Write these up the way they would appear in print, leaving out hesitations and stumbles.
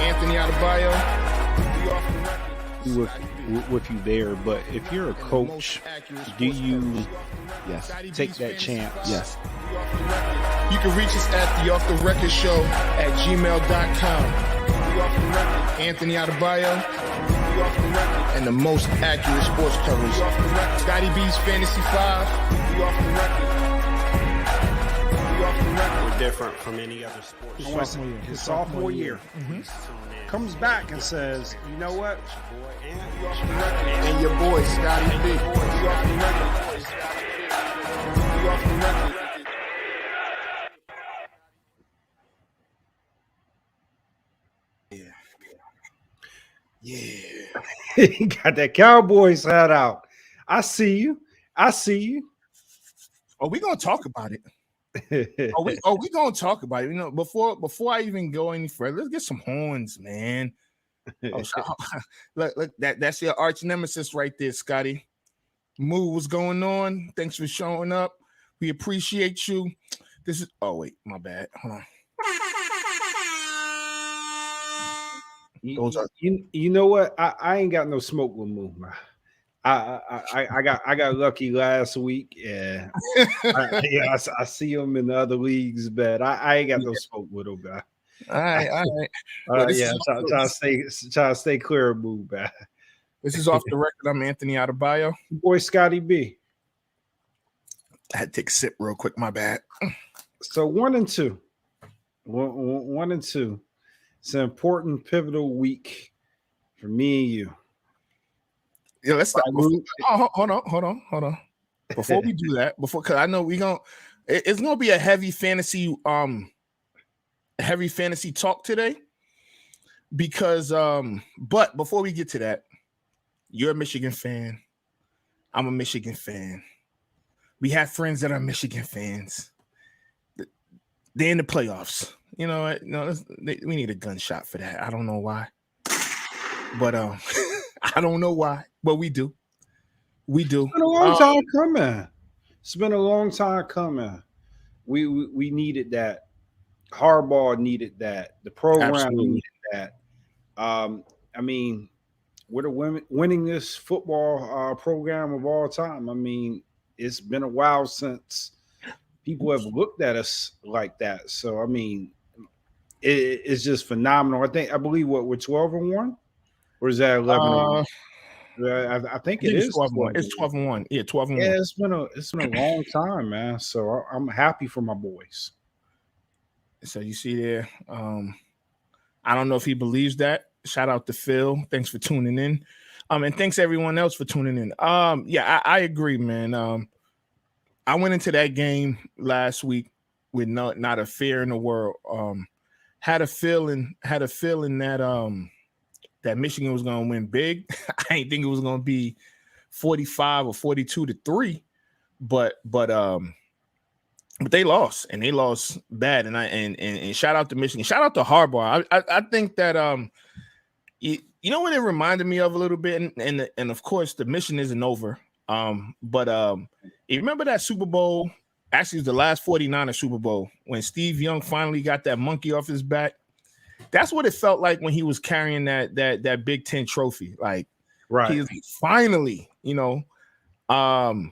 Anthony Adebayo. With you there, but if you're a coach, do you take that chance? Yes. You can reach us at the Off the Record Show at gmail.com. Anthony Adebayo and the most accurate sports coverage. Scotty B's Fantasy 5. We're different from any other sport. His sophomore year. Comes back and says, you know what? And your boy, Scotty B. Yeah. He got that Cowboys hat out. I see you. Oh, we're gonna talk about it. we gonna talk about it. You know, before I even go any further, let's get some horns, man. Look, that's your arch nemesis right there, Scotty. Moo, what's going on? Thanks for showing up. We appreciate you. This is my bad. Hold on. You know what? I ain't got no smoke with Moo. I got lucky last week. Yeah, I see him in the other leagues, but I ain't got no smoke with him, guy. All right. Try to stay clear of Moo, man. This is Off the Record. I'm Anthony Adebayo. Boy, Scotty B. I had to take a sip real quick. My bad. So 1-2. 1-2. It's an important, pivotal week for me and you. Yeah, let's start. Hold on. Before we do that, because I know it's gonna be a heavy fantasy talk today. Because but before we get to that, you're a Michigan fan. I'm a Michigan fan. We have friends that are Michigan fans. They're in the playoffs. You know what? No, we need a gunshot for that. I don't know why. But I don't know why, but we do. It's been a long time coming. It's been a long time coming. We needed that. Harbaugh needed that. The program needed that. I mean, we're the winningest football program of all time. I mean, it's been a while since people have looked at us like that. So, I mean, it's just phenomenal. I believe we're 12-1, or is that 11-1? I think it is 12-1. It's 12-1. Yeah, 12-1. Yeah, it's been a long time, man. So I'm happy for my boys. So you see there, I don't know if he believes that. Shout out to Phil. Thanks for tuning in. And thanks everyone else for tuning in. I agree, man. I went into that game last week with not a fear in the world. Had a feeling that that Michigan was going to win big. I didn't think it was going to be 45 or 42-3, but they lost, and they lost bad. And shout out to Michigan. Shout out to Harbaugh. I think that you know what it reminded me of a little bit, and of course the mission isn't over. But you remember that Super Bowl? Actually, it's the last 49er Super Bowl when Steve Young finally got that monkey off his back. That's what it felt like when he was carrying that Big Ten trophy. Like, right, he was finally, you know, and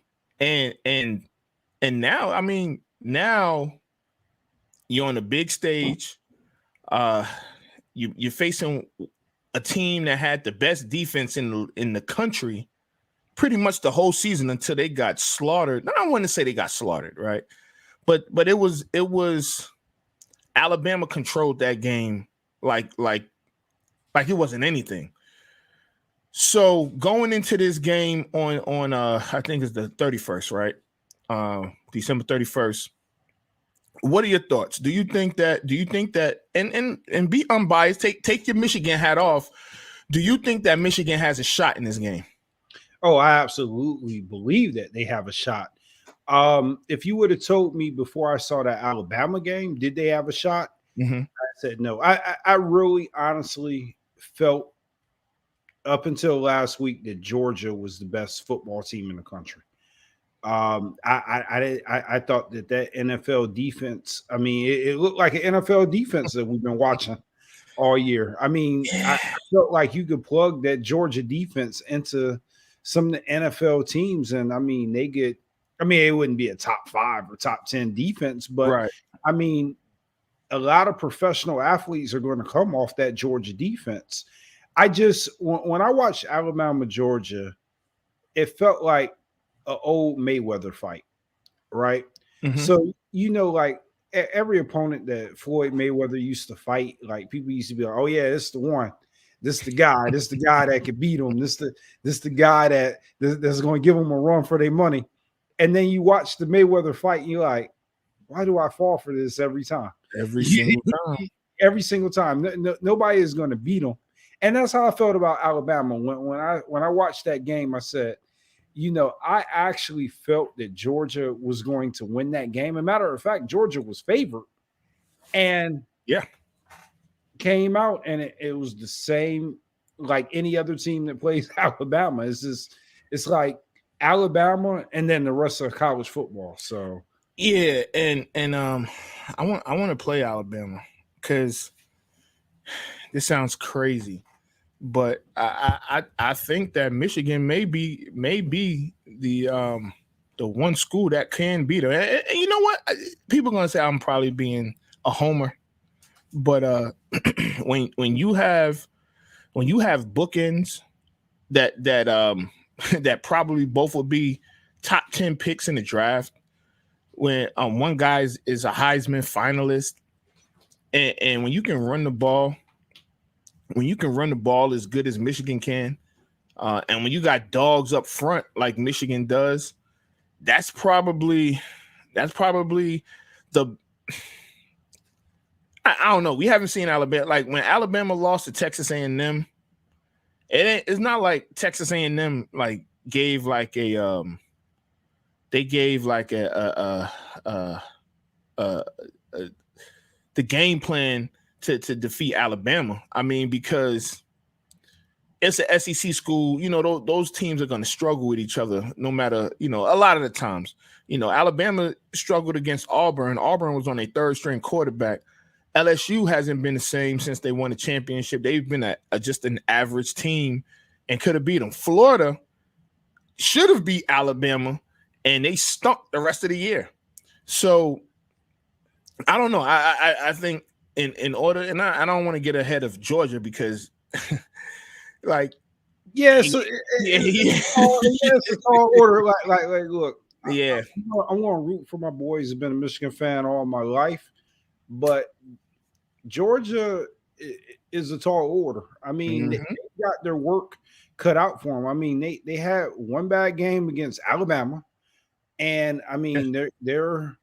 now, I mean, now you're on a big stage. You're facing a team that had the best defense in the country pretty much the whole season until they got slaughtered. I don't want to say they got slaughtered, right? But it was Alabama controlled that game like it wasn't anything. So going into this game on I think it's the 31st, right? December 31st. What are your thoughts? Do you think that and be unbiased, take your Michigan hat off. Do you think that Michigan has a shot in this game? Oh, I absolutely believe that they have a shot. If you would have told me before I saw that Alabama game, did they have a shot? Mm-hmm. I said no. I really honestly felt up until last week that Georgia was the best football team in the country. I thought that NFL defense, I mean, it looked like an NFL defense that we've been watching all year. I mean, I felt like you could plug that Georgia defense into some of the NFL teams, and I mean, they get. I mean, it wouldn't be a top 5 or top 10 defense, but Right. I mean, a lot of professional athletes are going to come off that Georgia defense. I just when I watched Alabama Georgia, it felt like an old Mayweather fight, right? Mhm. So like every opponent that Floyd Mayweather used to fight, like people used to be like, "Oh yeah, this is the one, this is the guy, this is the guy that could beat him, this the guy that's going to give him a run for their money." And then you watch the Mayweather fight, and you're like, "Why do I fall for this every time?" Every single time. Every single time. Nobody is going to beat them. And that's how I felt about Alabama. When I watched that game, I said, I actually felt that Georgia was going to win that game. As a matter of fact, Georgia was favored and came out, and it was the same like any other team that plays Alabama. It's like Alabama and then the rest of college football. So yeah, and I want to play Alabama because this sounds crazy, but I think that Michigan may be the one school that can beat them. And you know what? People are gonna say I'm probably being a homer, but when you have bookends that that probably both will be top 10 picks in the draft, when one guy is a Heisman finalist, and when you can run the ball as good as Michigan can, and when you got dogs up front like Michigan does, that's probably the I don't know. We haven't seen Alabama, like when Alabama lost to Texas A&M. It's not like Texas A&M like gave like a they gave like the game plan to defeat Alabama. I mean, because it's an SEC school, those teams are going to struggle with each other no matter, a lot of the times. Alabama struggled against Auburn. Auburn was on a third string quarterback. LSU hasn't been the same since they won the championship. They've been just an average team and could have beat them. Florida should have beat Alabama, and they stunk the rest of the year. So I don't know. I think in order, and I don't want to get ahead of Georgia because like it's all order. Like look, yeah, I'm going to root for my boys. I've been a Michigan fan all my life, but Georgia is a tall order. I mean, they got their work cut out for them. I mean, they had one bad game against Alabama, and I mean they're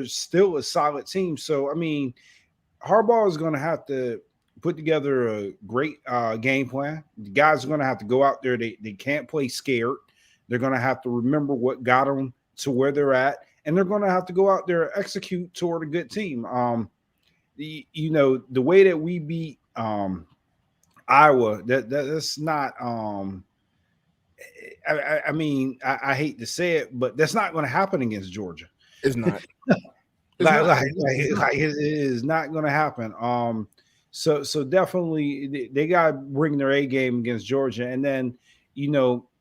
still a solid team. So I mean, Harbaugh is going to have to put together a great game plan. The guys are going to have to go out there. They can't play scared. They're going to have to remember what got them to where they're at, and they're going to have to go out there and execute toward a good team. The way that we beat Iowa, that's not. I mean, I hate to say it, but that's not going to happen against Georgia. It's not. It is not going to happen. So definitely they got to bring their A game against Georgia, and then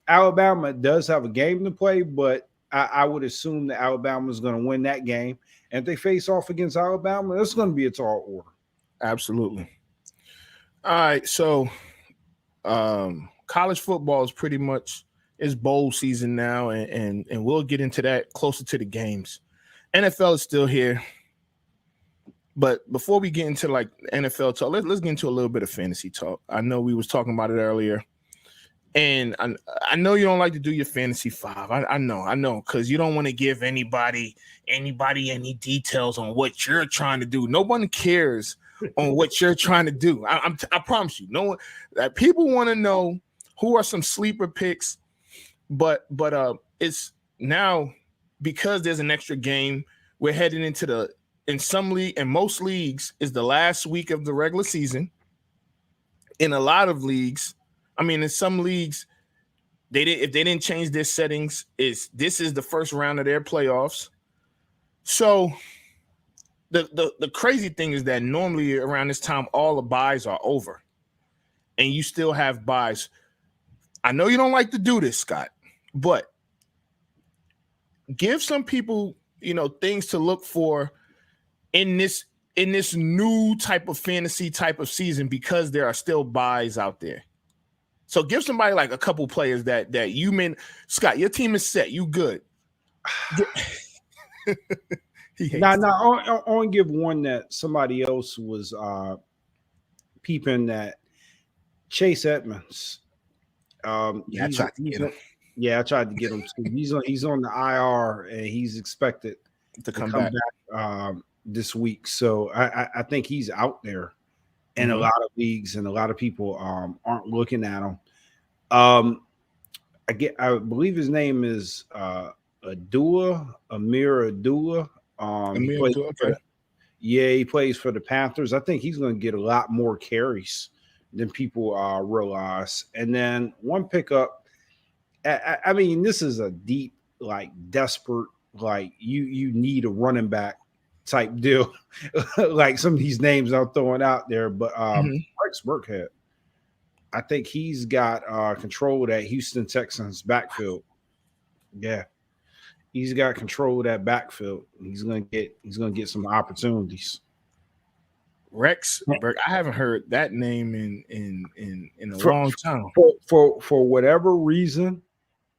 Alabama does have a game to play, but I would assume that Alabama is going to win that game. And if they face off against Alabama, it's going to be a tall order. Absolutely. All right, so college football is pretty much is bowl season now, and we'll get into that closer to the games. NFL is still here, but before we get into like NFL talk, let's get into a little bit of fantasy talk. I know we was talking about it earlier, and I know you don't like to do your fantasy five. I know, because you don't want to give anybody any details on what you're trying to do. No one cares on what you're trying to do. I promise you. No one. People want to know who are some sleeper picks, but it's now because there's an extra game. We're heading into in most leagues is the last week of the regular season. In a lot of leagues, I mean, in some leagues, if they didn't change their settings, this is the first round of their playoffs. So the crazy thing is that normally around this time all the buys are over, and you still have buys. I know you don't like to do this, Scott, but give some people, things to look for in this new type of fantasy type of season, because there are still buys out there. So give somebody like a couple players that you mean, Scott, your team is set. You good. I only give one that somebody else was peeping at. Chase Edmunds. I tried to get him. Yeah, I tried to get him too. He's on the IR and he's expected to come back this week. So I think he's out there in a lot of leagues, and a lot of people aren't looking at him. I believe his name is Amir Abdullah. He plays for the Panthers. I think he's going to get a lot more carries than people realize. And then one pickup, I mean, this is a deep, like desperate, like you need a running back type deal, like some of these names I'm throwing out there. But Rex Burkhead, I think he's got control of that Houston Texans backfield. Yeah, he's got control of that backfield. He's gonna get some opportunities. Rex Burke, I haven't heard that name in a long time. For whatever reason,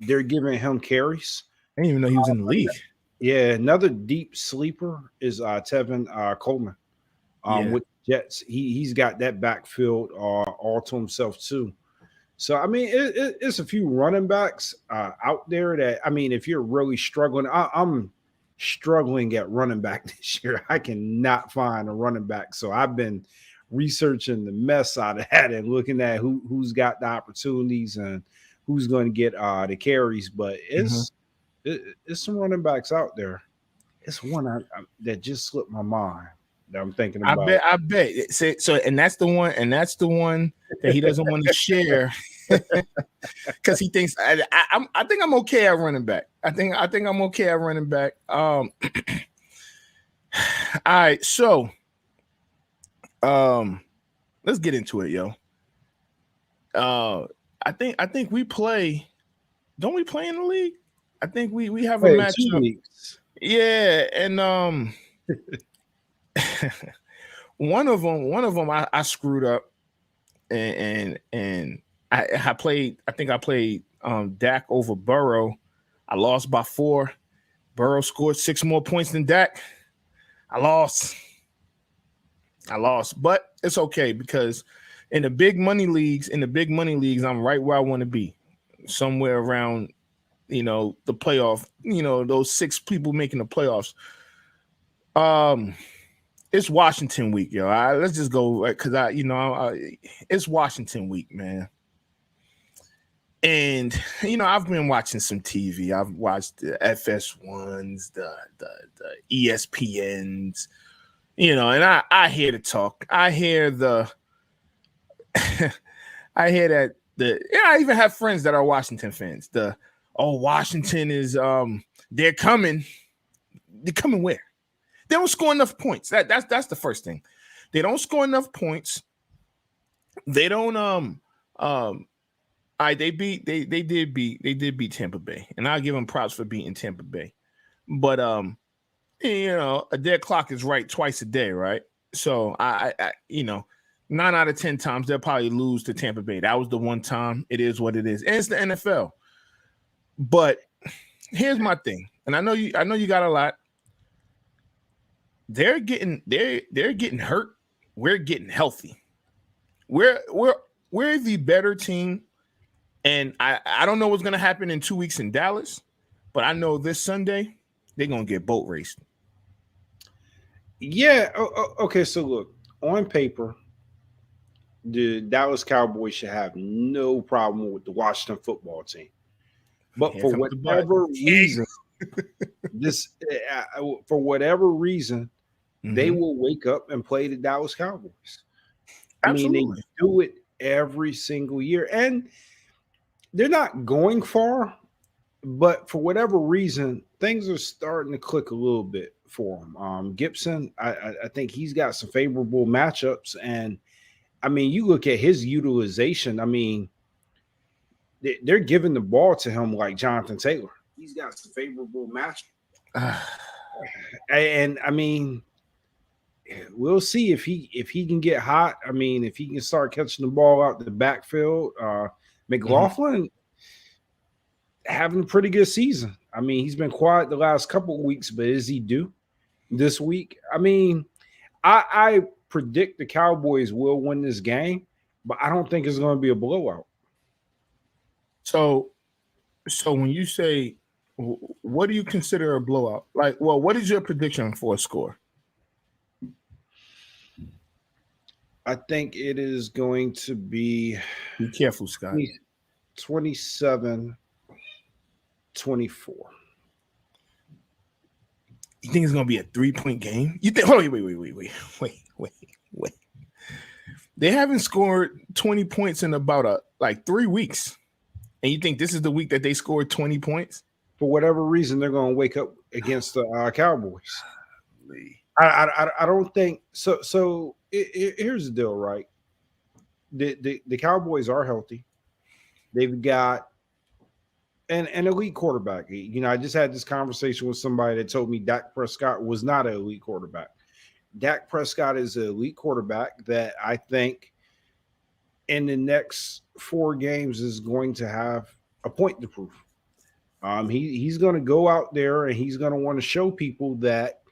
they're giving him carries. I didn't even know he was in the league. Yeah, another deep sleeper is Tevin Coleman with Jets. He's got that backfield all to himself too. So I mean, it's a few running backs out there that, I mean, if you're really struggling, I'm struggling at running back this year. I cannot find a running back, so I've been researching the mess out of that and looking at who's got the opportunities and who's going to get the carries. But it's some running backs out there. It's one that just slipped my mind that I'm thinking about. I bet. So, and that's the one that he doesn't want to share because he thinks I think I'm okay at running back. I think I'm okay at running back. All right, so let's get into it, yo. I think we play. Don't we play in the league? I think we have a matchup. Yeah, and one of them I screwed up, and I played. I think I played Dak over Burrow. I lost by 4. Burrow scored 6 more points than Dak. I lost, but it's okay because in the big money leagues, I'm right where I want to be, somewhere around, the playoff, those 6 people making the playoffs. It's Washington week, yo. Let's just go because it's Washington week, man. And I've been watching some TV. I've watched the FS1s, the ESPNs, and I hear the talk. I hear that I even have friends that are Washington fans. Washington is they're coming. They're coming where? They don't score enough points. That's the first thing. They don't score enough points. They don't they did beat Tampa Bay, and I'll give them props for beating Tampa Bay. But a dead clock is right twice a day, right? So I 9 out of 10 times they'll probably lose to Tampa Bay. That was the one time. It is what it is, and it's the NFL. But here's my thing, and I know you got a lot. They're getting hurt. We're getting healthy. We're the better team. And I don't know what's going to happen in 2 weeks in Dallas, but I know this Sunday they're going to get boat raced. Yeah. Okay. So look, on paper, the Dallas Cowboys should have no problem with the Washington football team. But for whatever reason, they will wake up and play the Dallas Cowboys. Absolutely. I mean, they do it every single year. And they're not going far, but for whatever reason, things are starting to click a little bit for him. Gibson, I think he's got some favorable matchups, and I mean, you look at his utilization. I mean, they're giving the ball to him like Jonathan Taylor. He's got some favorable matchups, and I mean, we'll see if he can get hot. I mean, if he can start catching the ball out the backfield. McLaughlin having a pretty good season. I mean, he's been quiet the last couple of weeks, but is he due this week? I mean, I predict the Cowboys will win this game, but I don't think it's going to be a blowout. So when you say, what do you consider a blowout? Like, well, what is your prediction for a score? I think it is going to be. Be careful, Scott. 27-24. You think it's going to be a 3-point game? You think? Hold on, wait. They haven't scored 20 points in about 3 weeks, and you think this is the week that they scored 20 points? For whatever reason, they're going to wake up against the Cowboys. I don't think so. So here's the deal, right? The Cowboys are healthy. They've got an elite quarterback. You know, I just had this conversation with somebody that told me Dak Prescott was not an elite quarterback. Dak Prescott is an elite quarterback that I think in the next 4 games is going to have a point to prove. He's going to go out there and he's going to want to show people that,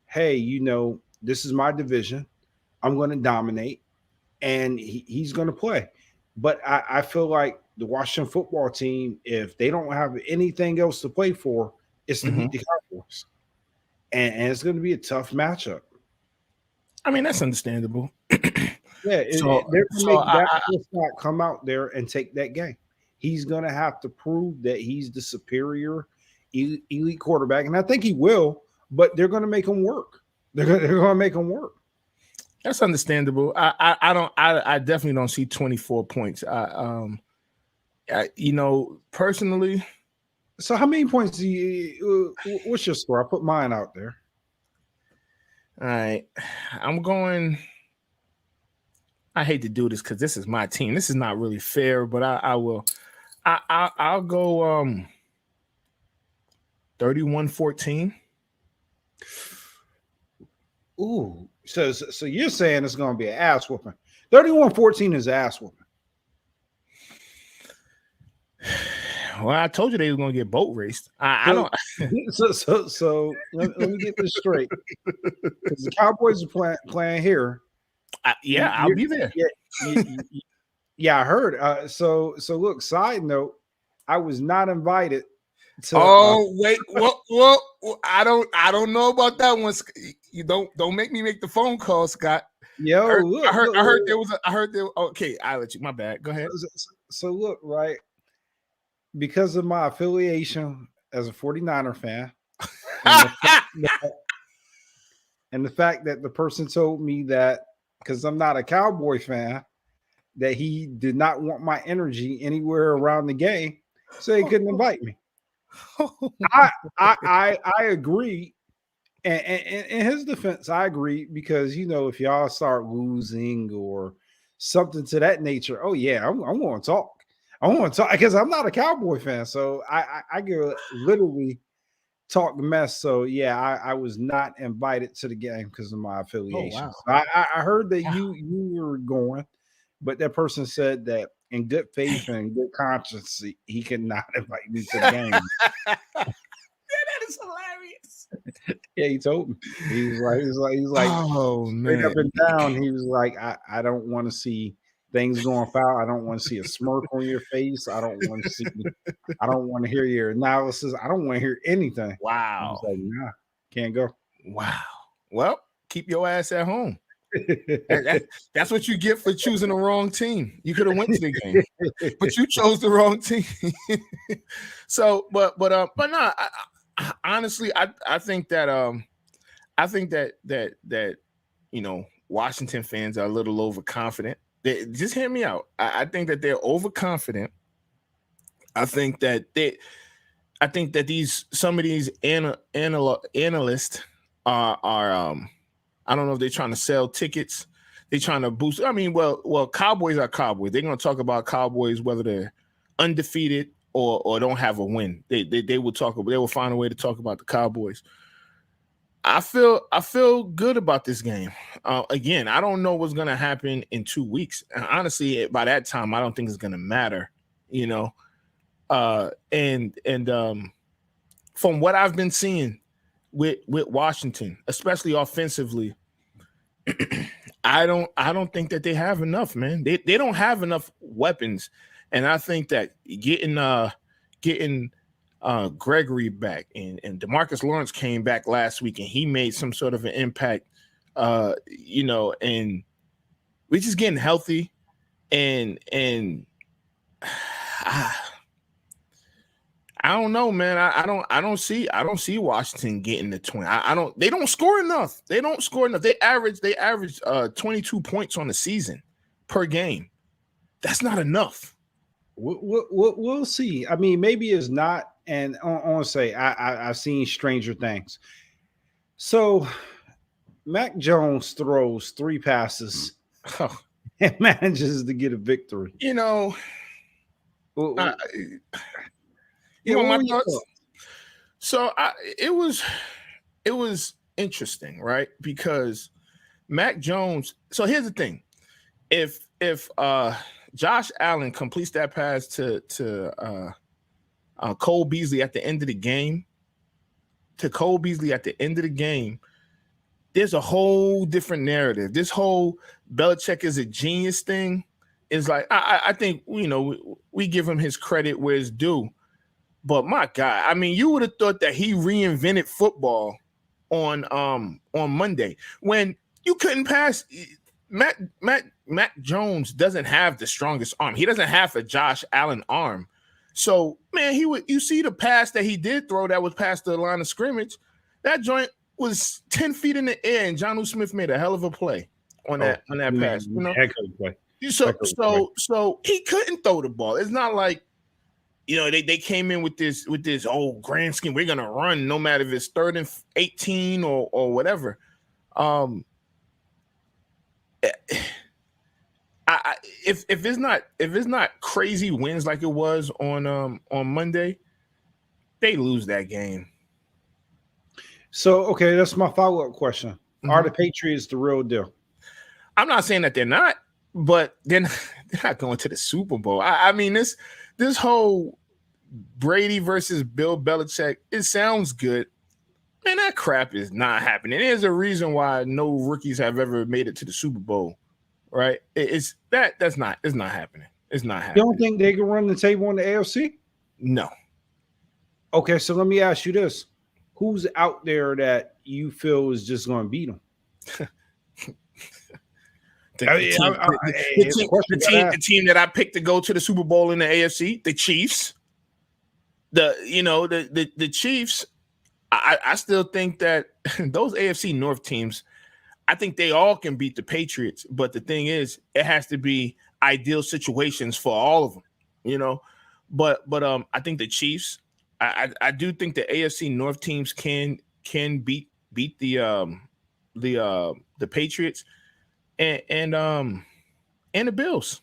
hey, you know, this is my division. I'm going to dominate, and he's going to play. But I feel like the Washington football team, if they don't have anything else to play for, it's to beat the Cowboys. And it's going to be a tough matchup. I mean, that's understandable. Yeah, they're going to make Dak Prescott come out there and take that game. He's going to have to prove that he's the superior elite quarterback, and I think he will, but they're going to make him work. They're going to make him work. That's understandable. I definitely don't see 24 points. You know, personally. So how many points do you? What's your score? I put mine out there. All right, I'm going. I hate to do this because this is my team. This is not really fair, but I will. I'll go 31-14. Ooh, so you're saying it's going to be an ass whooping. 31-14 is ass whooping. Well, I told you they were going to get boat raced. I don't. So let me get this straight. Because the Cowboys are playing here. I'll be there. Yeah, I heard. So look. Side note, I was not invited to. Wait, what? I don't know about that one. You don't make me make the phone call, Scott. Yo, I heard there was. Okay, I'll let you. My bad. Go ahead. So look, right. Because of my affiliation as a 49er fan, and the fact that the person told me that because I'm not a Cowboy fan, that he did not want my energy anywhere around the game, so he couldn't invite me. I agree, and in his defense, I agree because you know if y'all start losing or something to that nature, oh yeah, I'm going to talk. I want to talk because I'm not a Cowboy fan, so I could literally talk mess. So yeah, I was not invited to the game because of my affiliation. Oh, wow. So I heard that you were going, but that person said that in good faith and good conscience, he could not invite me to the game. Yeah, that is hilarious. Yeah, he told me. He's like, oh man, straight up and down. He was like, I don't want to see things going foul. I don't want to see a smirk on your face. I don't want to hear your analysis. I don't want to hear anything. Wow. Like, nah, can't go. Wow. Well, keep your ass at home. That's what you get for choosing the wrong team. You could have went to the game, but you chose the wrong team. So, but no. Honestly, I think that you know Washington fans are a little overconfident. Just hear me out. I think that they're overconfident. I think that some of these analysts are I don't know if they're trying to sell tickets. They're trying to boost. I mean, well, Cowboys are Cowboys. They're going to talk about Cowboys whether they're undefeated or don't have a win. They will talk. They will find a way to talk about the Cowboys. I feel good about this game. Again, I don't know what's going to happen in 2 weeks. And honestly, by that time, I don't think it's going to matter. You know, and from what I've been seeing with Washington, especially offensively, I don't think that they have enough, man. They don't have enough weapons, and I think that getting Gregory back and DeMarcus Lawrence came back last week and he made some sort of an impact, you know, and we're just getting healthy and I don't know, man. I don't see Washington getting the 20. They don't score enough. They don't score enough. They average 22 points on the season per game. That's not enough. We'll see. I mean, maybe it's not. And I want to say I've seen stranger things. So Mac Jones throws 3 passes and manages to get a victory. You know, you want my thoughts? So it was interesting, right? Because Mac Jones. So here's the thing: if Josh Allen completes that pass to Cole Beasley at the end of the game, there's a whole different narrative. This whole Belichick is a genius thing is like I think we give him his credit where it's due. But my God, I mean, you would have thought that he reinvented football on Monday when you couldn't pass. Mac Jones doesn't have the strongest arm. He doesn't have a Josh Allen arm. So, man, you see the pass that he did throw that was past the line of scrimmage. That joint was 10 feet in the air, and Jonnu Smith made a hell of a play on that pass. You know? Heck of a play. So he couldn't throw the ball. It's not like, they came in with this grand scheme. We're gonna run no matter if it's 3rd and 18 or whatever. If it's not crazy wins like it was on Monday, they lose that game. So okay, that's my follow-up question. Mm-hmm. Are the Patriots the real deal? I'm not saying that they're not, but they're not going to the Super Bowl. I mean this whole Brady versus Bill Belichick, it sounds good. Man, that crap is not happening. There's a reason why no rookies have ever made it to the Super Bowl, right? It's not happening. It's not happening. You don't think they can run the table in the AFC? No. Okay, so let me ask you this. Who's out there that you feel is just going to beat them? The team that I picked to go to the Super Bowl in the AFC, the Chiefs. The Chiefs, I still think that those AFC North teams, I think they all can beat the Patriots. But the thing is, it has to be ideal situations for all of them, But I think the Chiefs, I do think the AFC North teams can beat the Patriots and the Bills.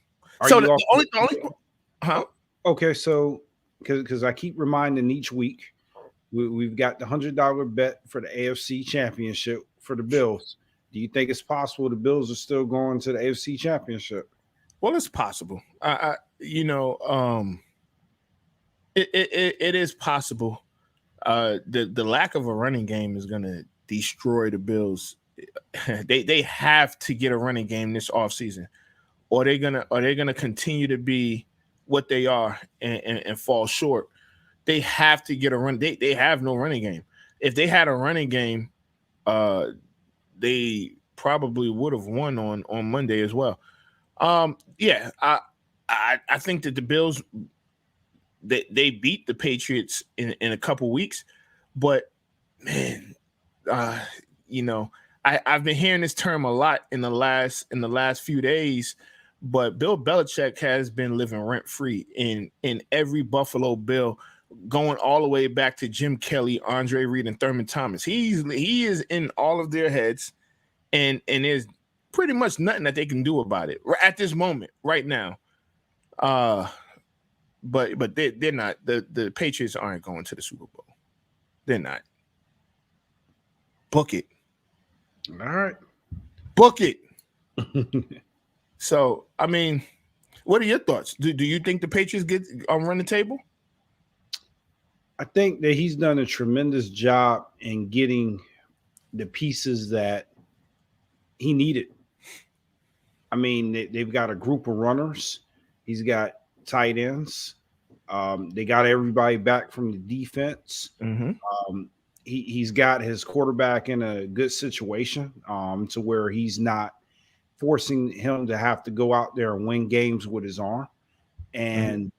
Okay, so because I keep reminding each week, we've got the $100 bet for the AFC Championship for the Bills. Do you think it's possible the Bills are still going to the AFC Championship? Well, it's possible. It is possible. The lack of a running game is going to destroy the Bills. They have to get a running game this offseason, or they're gonna continue to be what they are and fall short. They have to get a run. They have no running game. If they had a running game, they probably would have won on Monday as well. I think that the Bills they beat the Patriots in a couple weeks, but man, I've been hearing this term a lot in the last few days, but Bill Belichick has been living rent free in every Buffalo Bill going all the way back to Jim Kelly, Andre Reed, and Thurman Thomas. He is in all of their heads, and there's pretty much nothing that they can do about it at this moment, right now. But they're not. The Patriots aren't going to the Super Bowl. They're not. Book it. All right. Book it. So, I mean, what are your thoughts? Do you think the Patriots get run the table? I think that he's done a tremendous job in getting the pieces that he needed. I mean, they've got a group of runners. He's got tight ends. They got everybody back from the defense. Mm-hmm. He's got his quarterback in a good situation to where he's not forcing him to have to go out there and win games with his arm. And,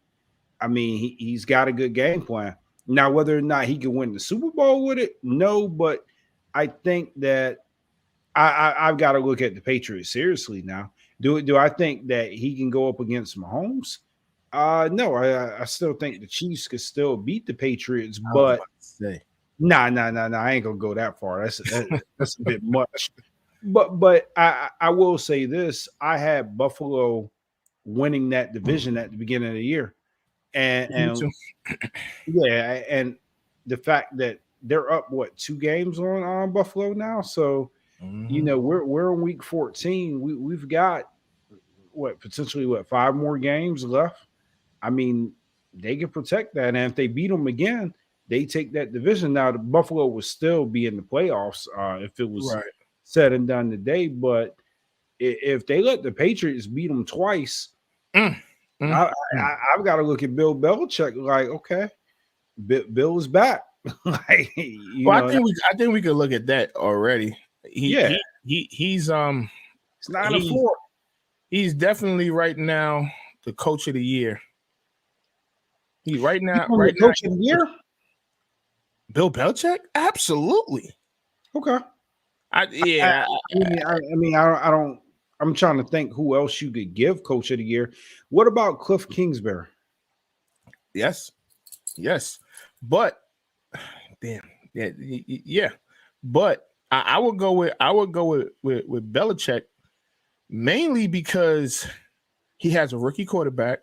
I mean, he's got a good game plan. Now, whether or not he can win the Super Bowl with it, no, but I think that I've got to look at the Patriots seriously now. Do I think that he can go up against Mahomes? No, I still think the Chiefs could still beat the Patriots, but nah, I ain't gonna go that far. That's a bit much. But I will say this: I had Buffalo winning that division at the beginning of the year, and yeah, and the fact that they're up 2 games on Buffalo now, so you know we're in week 14. We've got potentially 5 more games left. I mean, they can protect that, and if they beat them again, they take that division. Now, the Buffalo will still be in the playoffs if it was said and done today. But if they let the Patriots beat them twice, I've got to look at Bill Belichick like, okay, Bill is back. I think we could look at that already. He's 9-4. He's definitely right now the coach of the year. Coach of the year. Bill Belichick, absolutely. Okay. I don't. I'm trying to think who else you could give coach of the year. What about Cliff Kingsbury? Yes, but but I would go with Belichick mainly because he has a rookie quarterback.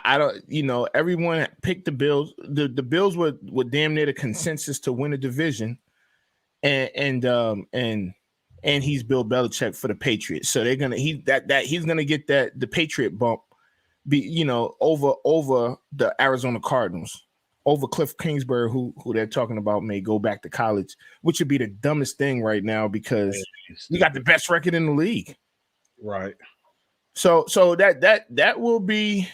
I don't, everyone picked the Bills. The Bills were damn near the consensus to win a division, and he's Bill Belichick for the Patriots. So he's gonna get the Patriot bump, over the Arizona Cardinals, over Cliff Kingsbury, who they're talking about may go back to college, which would be the dumbest thing right now because you got the best record in the league, right? So that will be.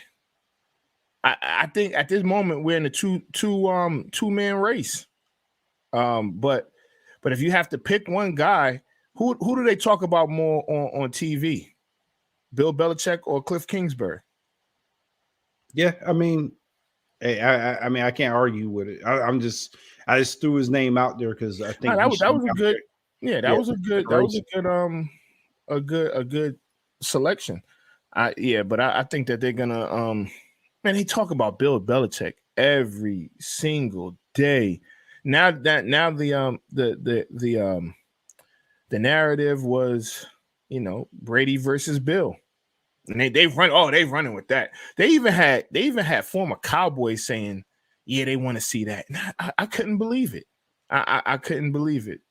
I think at this moment we're in a two-man race. But if you have to pick one guy, who do they talk about more on TV? Bill Belichick or Cliff Kingsbury? Yeah, I mean, hey, I can't argue with it. I just threw his name out there because I think that was a good selection. But I think that they're gonna man, they talk about Bill Belichick every single day. Now the narrative was, Brady versus Bill. And they're running with that. They even had former Cowboys saying, yeah, they want to see that. And I couldn't believe it. I couldn't believe it.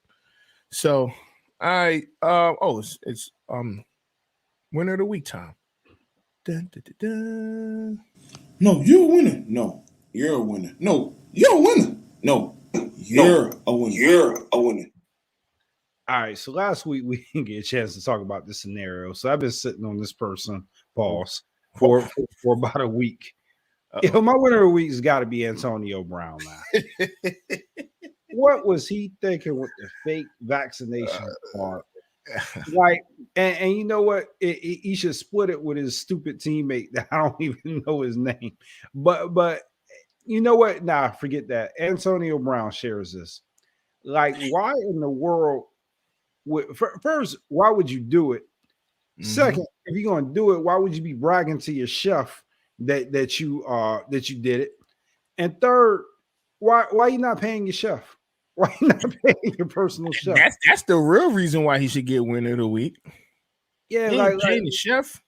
So it's winner of the week time. Dun, dun, dun, dun. No, you're a winner. No, you're a winner. No, you're a winner. No, you're a winner. You're a winner. All right, so last week we didn't get a chance to talk about this scenario. So I've been sitting on this person, pause, for about a week. My winner of the week has got to be Antonio Brown now. What was he thinking with the fake vaccination part? Like, and you know what? He should split it with his stupid teammate that I don't even know his name. But you know what? Nah, forget that. Antonio Brown shares this. Like, why in the world first, why would you do it? Mm-hmm. Second, if you're going to do it, why would you be bragging to your chef that you did it. And third, why you not paying your chef? Why you not paying your personal chef? That's the real reason why he should get winner of the week. Yeah, he ain't paying the chef.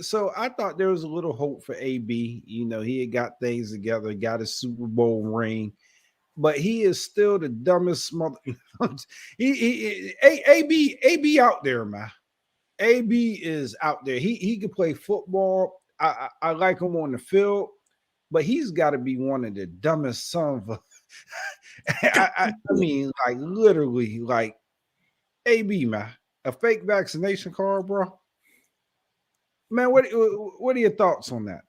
So I thought there was a little hope for AB. You know, he had got things together, got a Super Bowl ring, but he is still the dumbest mother. AB out there, man. AB is out there. He can play football. I like him on the field, but he's got to be one of the dumbest sons of I mean, like literally, like AB, man, a fake vaccination card, bro. Man, what are your thoughts on that?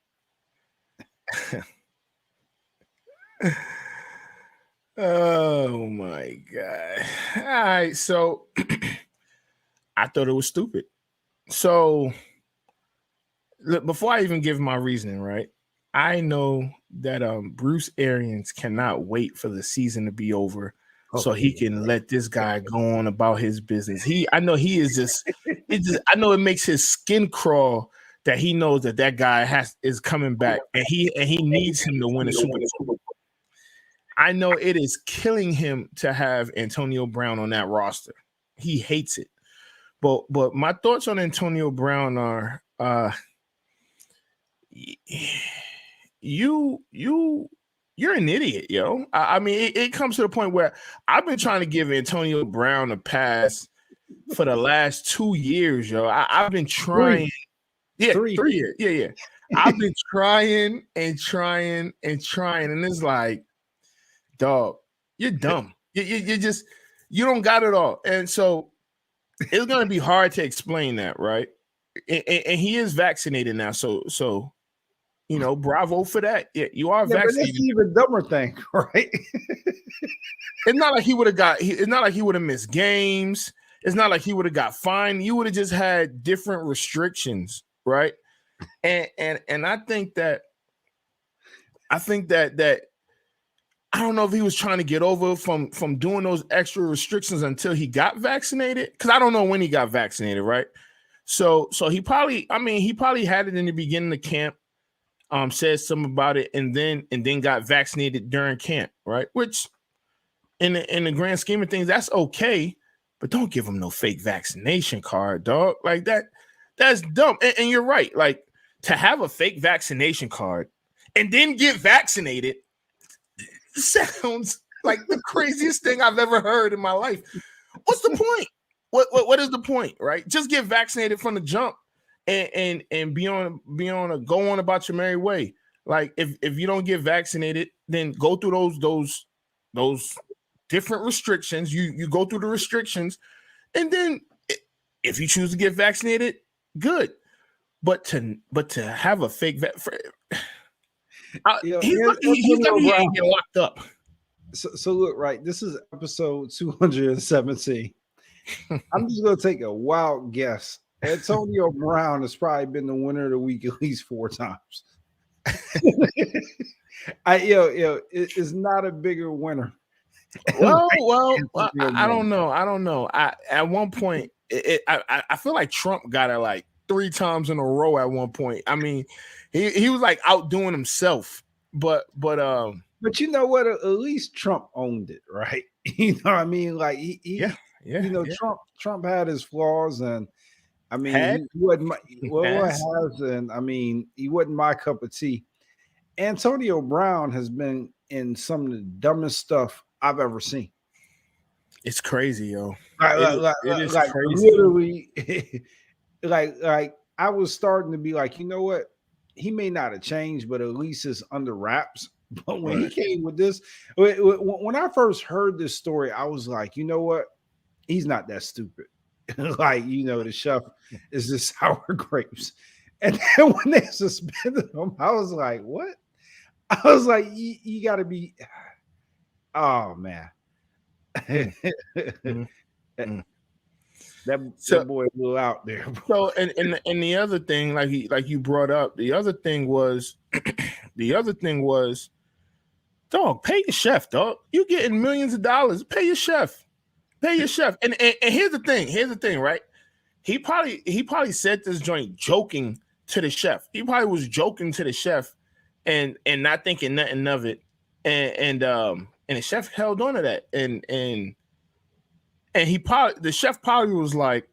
Oh my god! All right, so I thought it was stupid. So look, before I even give my reasoning, right? I know that Bruce Arians cannot wait for the season to be over so he can let this guy go on about his business. I know he is just, I know it makes his skin crawl that he knows that guy is coming back and he needs him to win a Super Bowl. I know it is killing him to have Antonio Brown on that roster. He hates it. But my thoughts on Antonio Brown are you're an idiot, yo. I mean, it comes to the point where I've been trying to give Antonio Brown a pass for the last 2 years, yo. I've been trying. 3 years. Yeah. I've been trying, and it's like, dog, you're dumb. You just, you don't got it all. And so it's going to be hard to explain that, right? And he is vaccinated now. So you know, bravo for that. Yeah, you are vaccinated. But that's the even dumber thing, right? It's not like he would have it's not like he would have missed games. It's not like he would have got fined. You would have just had different restrictions, right? And I think that I don't know if he was trying to get over from doing those extra restrictions until he got vaccinated. Because I don't know when he got vaccinated, right? So he probably had it in the beginning of camp. Said something about it and then got vaccinated during camp, right? Which in the grand scheme of things, that's okay, but don't give him no fake vaccination card, dog. Like that's dumb. And you're right. Like, to have a fake vaccination card and then get vaccinated sounds like the craziest thing I've ever heard in my life. What's the point? What is the point, right? Just get vaccinated from the jump. And be on a go on about your merry way. Like, if you don't get vaccinated, then go through those different restrictions. You go through the restrictions, and then if you choose to get vaccinated, good. But to have a fake he's lucky he ain't get locked up. So look, right. This is episode 217. I'm just gonna take a wild guess. Antonio Brown has probably been the winner of the week at least 4 times. It's not a bigger winner. Well, I don't know. At one point, I feel like Trump got it like 3 times in a row. At one point, I mean, he was like outdoing himself. But you know what? At least Trump owned it, right? You know what I mean? Like yeah. You know, Trump had his flaws and. I mean, he wasn't he wasn't my cup of tea. Antonio Brown has been in some of the dumbest stuff I've ever seen. It's crazy, yo. It is crazy. Literally, like I was starting to be like, you know what? He may not have changed, but at least it's under wraps. But when he came with this, when I first heard this story, I was like, you know what? He's not that stupid. Like, you know, the chef is just sour grapes. And then when they suspended him, I was like, what? I was like, you got to be, oh, man. That boy blew out there. So, and the other thing, like you brought up, the other thing was, dog, pay your chef, dog. You getting millions of dollars. Pay your chef. And here's the thing, right? He probably said this joint joking to the chef. He probably was joking to the chef and not thinking nothing of it. And the chef held on to that. And the chef probably was like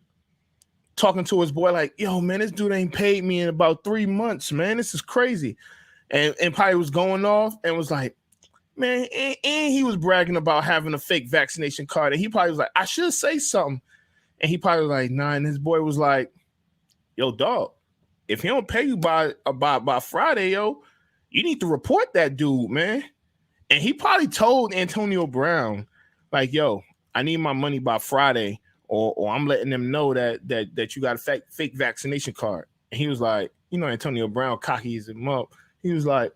talking to his boy, like, yo, man, this dude ain't paid me in about 3 months, man. This is crazy. And probably was going off and was like, man, and he was bragging about having a fake vaccination card. And he probably was like, I should say something. And he probably was like, nah. And his boy was like, yo, dog, if he don't pay you by Friday, yo, you need to report that dude, man. And he probably told Antonio Brown, like, yo, I need my money by Friday, or I'm letting them know that you got a fake vaccination card. And he was like, you know, Antonio Brown cockies him up. He was like,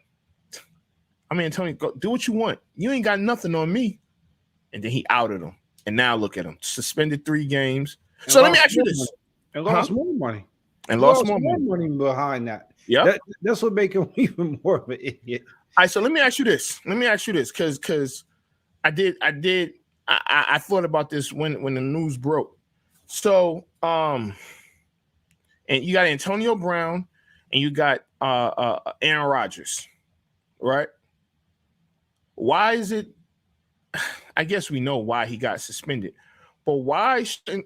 I mean, Antonio, go do what you want. You ain't got nothing on me. And then he outed him. And now look at him, suspended 3 games. And so let me ask you this. And lost more money. And lost more money behind that. Yeah. That's what makes him even more of an idiot. All right, so let me ask you this. Because I thought about this when the news broke. So and you got Antonio Brown and you got Aaron Rodgers, right? Why is it? I guess we know why he got suspended, but why shouldn't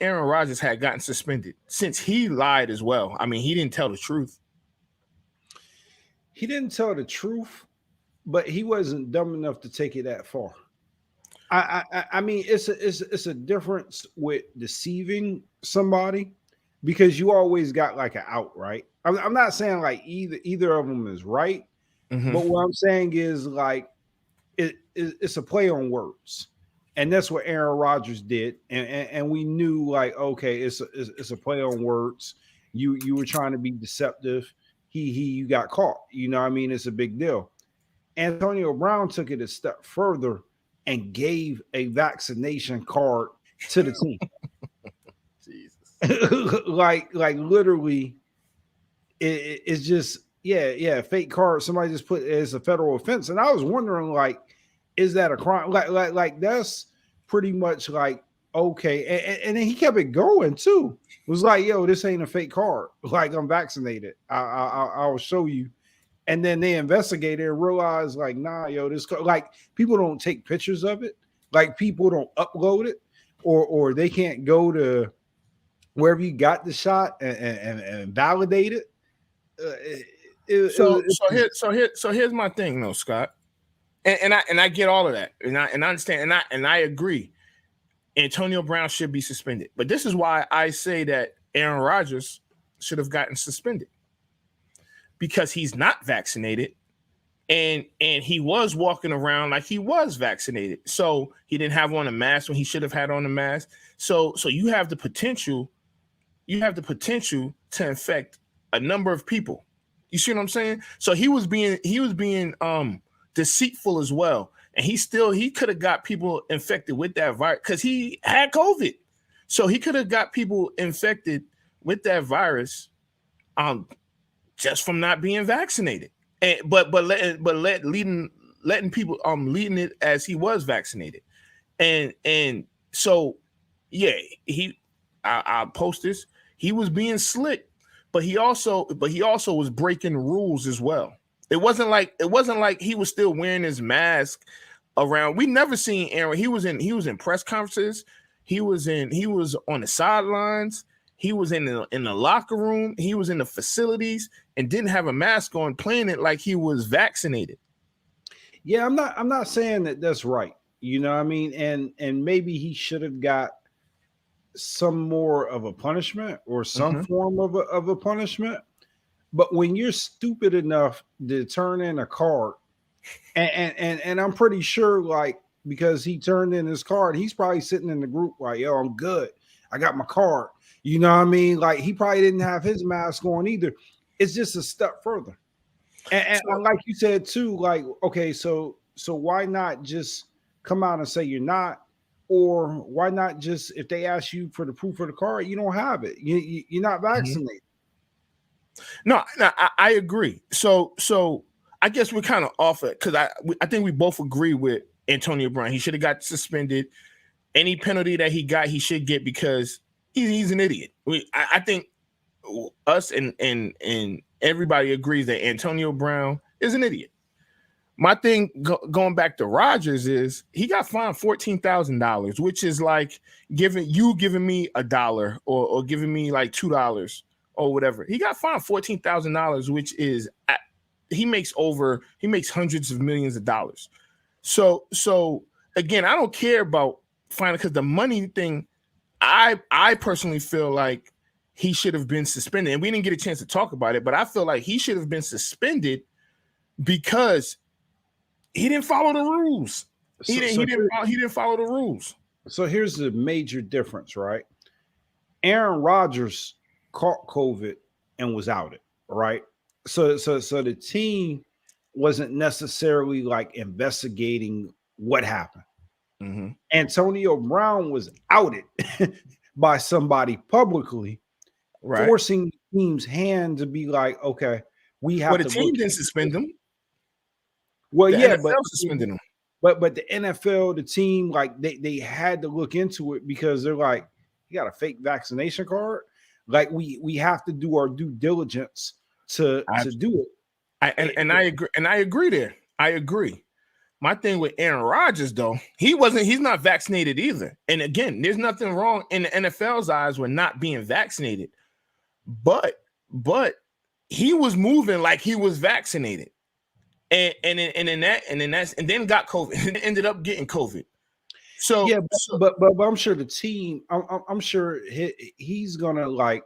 Aaron Rodgers have gotten suspended since he lied as well? I mean, he didn't tell the truth. He didn't tell the truth, but he wasn't dumb enough to take it that far. I mean, it's a difference with deceiving somebody because you always got like an out, right? I'm not saying like either of them is right, but what I'm saying is like it's a play on words, and that's what Aaron Rodgers did, and we knew like, okay, it's a play on words. You were trying to be deceptive. You got caught. You know what I mean? It's a big deal. Antonio Brown took it a step further and gave a vaccination card to the team. Jesus. like literally, it's just fake card. Somebody just put it as a federal offense, and I was wondering, like, is that a crime? Like that's pretty much like okay. And then he kept it going too. It was like, yo, this ain't a fake card. Like, I'm vaccinated. I'll show you. And then they investigated and realized, like, nah, yo, this like people don't take pictures of it. Like people don't upload it, or they can't go to wherever you got the shot and validate it. So here's my thing, though, Scott. And I get all of that, and I understand, and I agree. Antonio Brown should be suspended, but this is why I say that Aaron Rodgers should have gotten suspended, because he's not vaccinated, and he was walking around like he was vaccinated, so he didn't have on a mask when he should have had on a mask. So you have the potential to infect a number of people. You see what I'm saying? So he was being deceitful as well. And he could have got people infected with that virus because he had COVID. So he could have got people infected with that virus just from not being vaccinated. And leading it as he was vaccinated. And so yeah, I'll post this. He was being slick, but he also was breaking rules as well. It wasn't like he was still wearing his mask around. We never seen Aaron. He was in press conferences. He was on the sidelines. He was in the locker room. He was in the facilities and didn't have a mask on, playing it like he was vaccinated. Yeah, I'm not saying that that's right. You know what I mean? And maybe he should have got some more of a punishment or some form of a punishment. But when you're stupid enough to turn in a card, and I'm pretty sure, like, because he turned in his card, he's probably sitting in the group like, yo, I'm good. I got my card. You know what I mean? Like, he probably didn't have his mask on either. It's just a step further. And like you said too, like, okay, so why not just come out and say you're not? Or why not just, if they ask you for the proof of the card, you don't have it. You're not vaccinated. No, I agree. So I guess we're kind of off it because I think we both agree with Antonio Brown. He should have got suspended. Any penalty that he got, he should get because he's an idiot. I think us and everybody agrees that Antonio Brown is an idiot. My thing going back to Rodgers is he got fined $14,000, which is like giving me $1 or giving me like $2 or whatever. He got fined $14,000, which is he makes hundreds of millions of dollars. So again, I don't care about fining because the money thing. I personally feel like he should have been suspended, and we didn't get a chance to talk about it. But I feel like he should have been suspended because he didn't follow the rules. He didn't follow the rules. So here's the major difference, right? Aaron Rodgers caught COVID and was outed, right? So the team wasn't necessarily like investigating what happened. Mm-hmm. Antonio Brown was outed by somebody publicly, right, forcing the team's hand to be like, okay, we have to. The team didn't suspend him. Well, the yeah, NFL but suspended him. But the NFL, the team, like they had to look into it because they're like, you got a fake vaccination card. Like we have to do our due diligence to do it. I agree there. I agree. My thing with Aaron Rodgers, though, he's not vaccinated either. And again, there's nothing wrong in the NFL's eyes with not being vaccinated. But he was moving like he was vaccinated. And then got COVID and ended up getting COVID. So yeah, but I'm sure the team, I'm sure he's gonna like,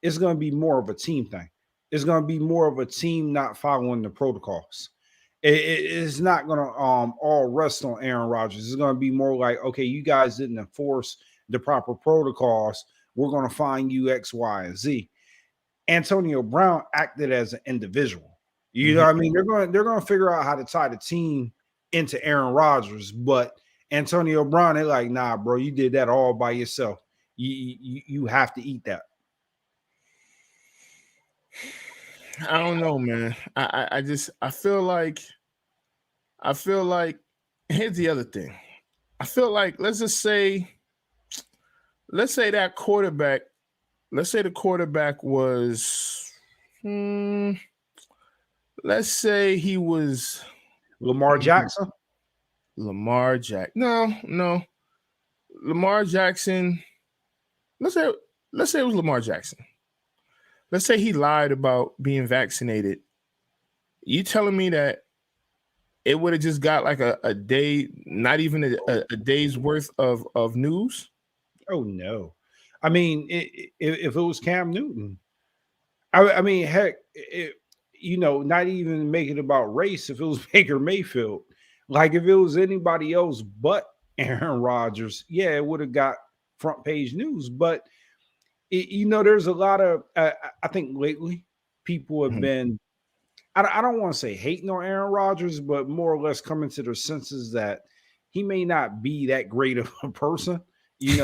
it's gonna be more of a team thing. It's gonna be more of a team not following the protocols. It's not gonna all rest on Aaron Rodgers. It's gonna be more like, okay, you guys didn't enforce the proper protocols. We're gonna find you X, Y, and Z. Antonio Brown acted as an individual. You know what I mean? They're going to figure out how to tie the team into Aaron Rodgers, but Antonio Brown, they're like, nah, bro, you did that all by yourself. You have to eat that. I don't know, man. I feel like here's the other thing. I feel like let's say that quarterback. Let's say the quarterback was. Let's say he was Lamar Jackson. No. Lamar Jackson. Let's say it was Lamar Jackson. Let's say he lied about being vaccinated. You telling me that it would have just got like a day, not even a day's worth of news? Oh no. I mean, if it was Cam Newton, I mean, heck, not even make it about race. If it was Baker Mayfield, like if it was anybody else but Aaron Rodgers, yeah, it would have got front page news. But there's a lot of I think lately people have been, I don't want to say hating on Aaron Rodgers, but more or less coming to their senses that he may not be that great of a person. He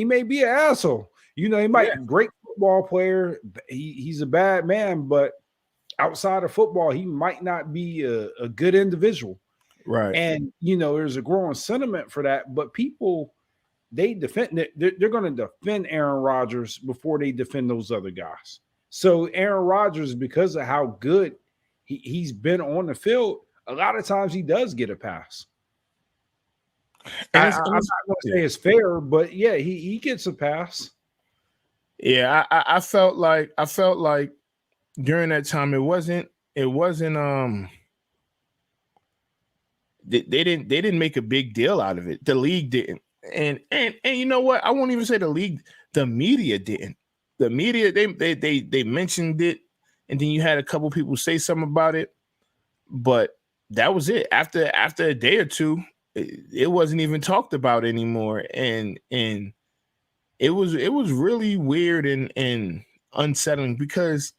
may be an asshole. He might be a great football player. He's a bad man, but outside of football, he might not be a good individual. Right. And, there's a growing sentiment for that. But people, they defend it. They're going to defend Aaron Rodgers before they defend those other guys. So Aaron Rodgers, because of how good he's been on the field, a lot of times he does get a pass. I'm not going to say it's fair, but yeah, he gets a pass. Yeah, I felt like during that time it wasn't they didn't make a big deal out of it. The league didn't. And you know what? I won't even say the league, the media didn't. The media they mentioned it, and then you had a couple people say something about it, but that was it. After a day or two, it wasn't even talked about anymore, and it was really weird and unsettling because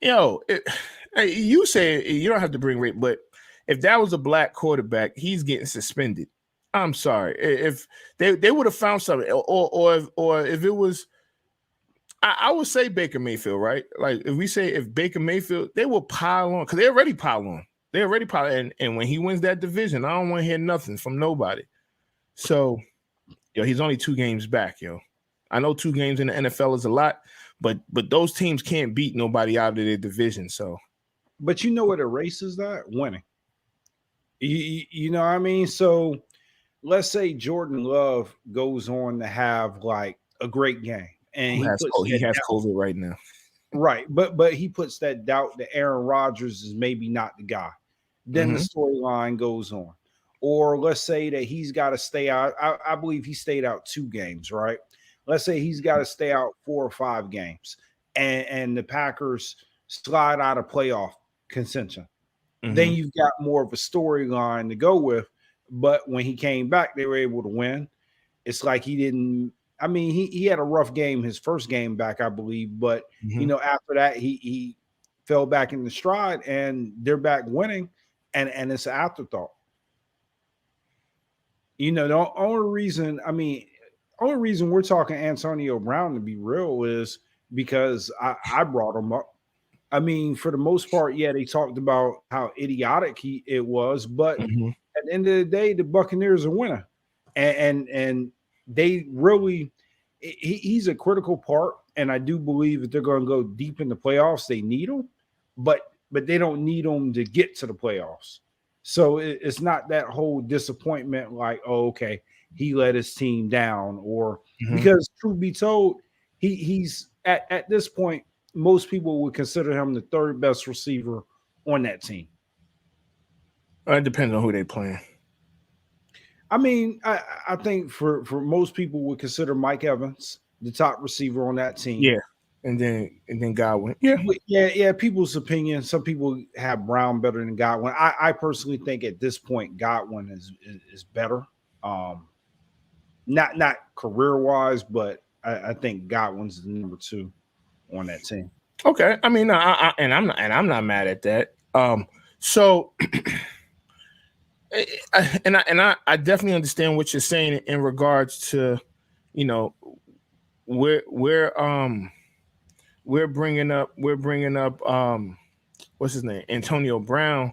you say you don't have to bring rape, but if that was a black quarterback, he's getting suspended. I'm sorry. If they would have found something, or if it was, I would say Baker Mayfield, right? Like if Baker Mayfield, they will pile on because they already pile on. They already pile on. And when he wins that division, I don't want to hear nothing from nobody. So, he's only 2 games back, I know 2 games in the NFL is a lot, but those teams can't beat nobody out of their division. So, but you know what erases that? Winning. You know what I mean? So let's say Jordan Love goes on to have like a great game, and he has COVID right now. Right, but he puts that doubt that Aaron Rodgers is maybe not the guy. Then the storyline goes on. Or let's say that he's got to stay out. I believe he stayed out 2 games, right? Let's say he's got to stay out 4 or 5 games, and the Packers slide out of playoff contention. Then you've got more of a storyline to go with. But when he came back, they were able to win. It's like he didn't. I mean, he had a rough game his first game back, I believe. But, you know, after that, he fell back in the stride, and they're back winning, and it's an afterthought. You know, the only reason we're talking Antonio Brown, to be real, is because I brought him up. I mean, for the most part, yeah, they talked about how idiotic it was, but at the end of the day, the Buccaneers are winning, and they really he's a critical part, and I do believe if they're going to go deep in the playoffs, they need him, but they don't need him to get to the playoffs. So it's not that whole disappointment like, oh, okay, he let his team down, or because truth be told, he's at this point, most people would consider him the 3rd best receiver on that team. It depends on who they playing. I mean, I think for most people would consider Mike Evans the top receiver on that team. Yeah, and then Godwin. Yeah. People's opinion. Some people have Brown better than Godwin. I personally think at this point Godwin is better. Not career wise, but I think Godwin's the number 2 on that team. Okay, I mean, I'm not mad at that. So. I definitely understand what you're saying in regards to, you know, we're bringing up what's his name, Antonio Brown,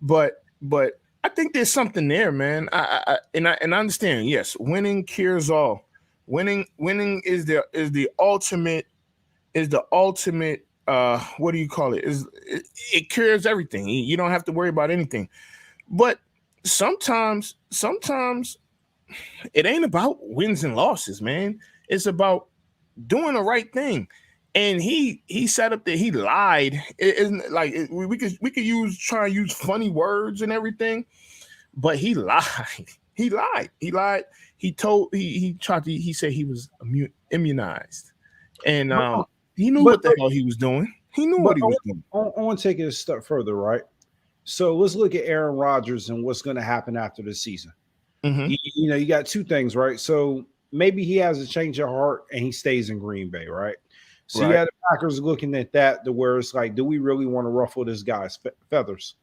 but I think there's something there, man. I understand. Yes, winning cures all. Winning is the ultimate. What do you call it? It cures everything. You don't have to worry about anything, but sometimes it ain't about wins and losses, man. It's about doing the right thing. And he set up that he lied. It isn't like we could try and use funny words and everything, but he lied. He lied. He said he was immunized, and he knew what the hell he was doing. He knew what he was doing. I want to take it a step further, right? So let's look at Aaron Rodgers and what's going to happen after the season. You know, you got 2 things, right? So maybe he has a change of heart and he stays in Green Bay, right? So you have the Packers looking at that to where it's like, do we really want to ruffle this guy's feathers?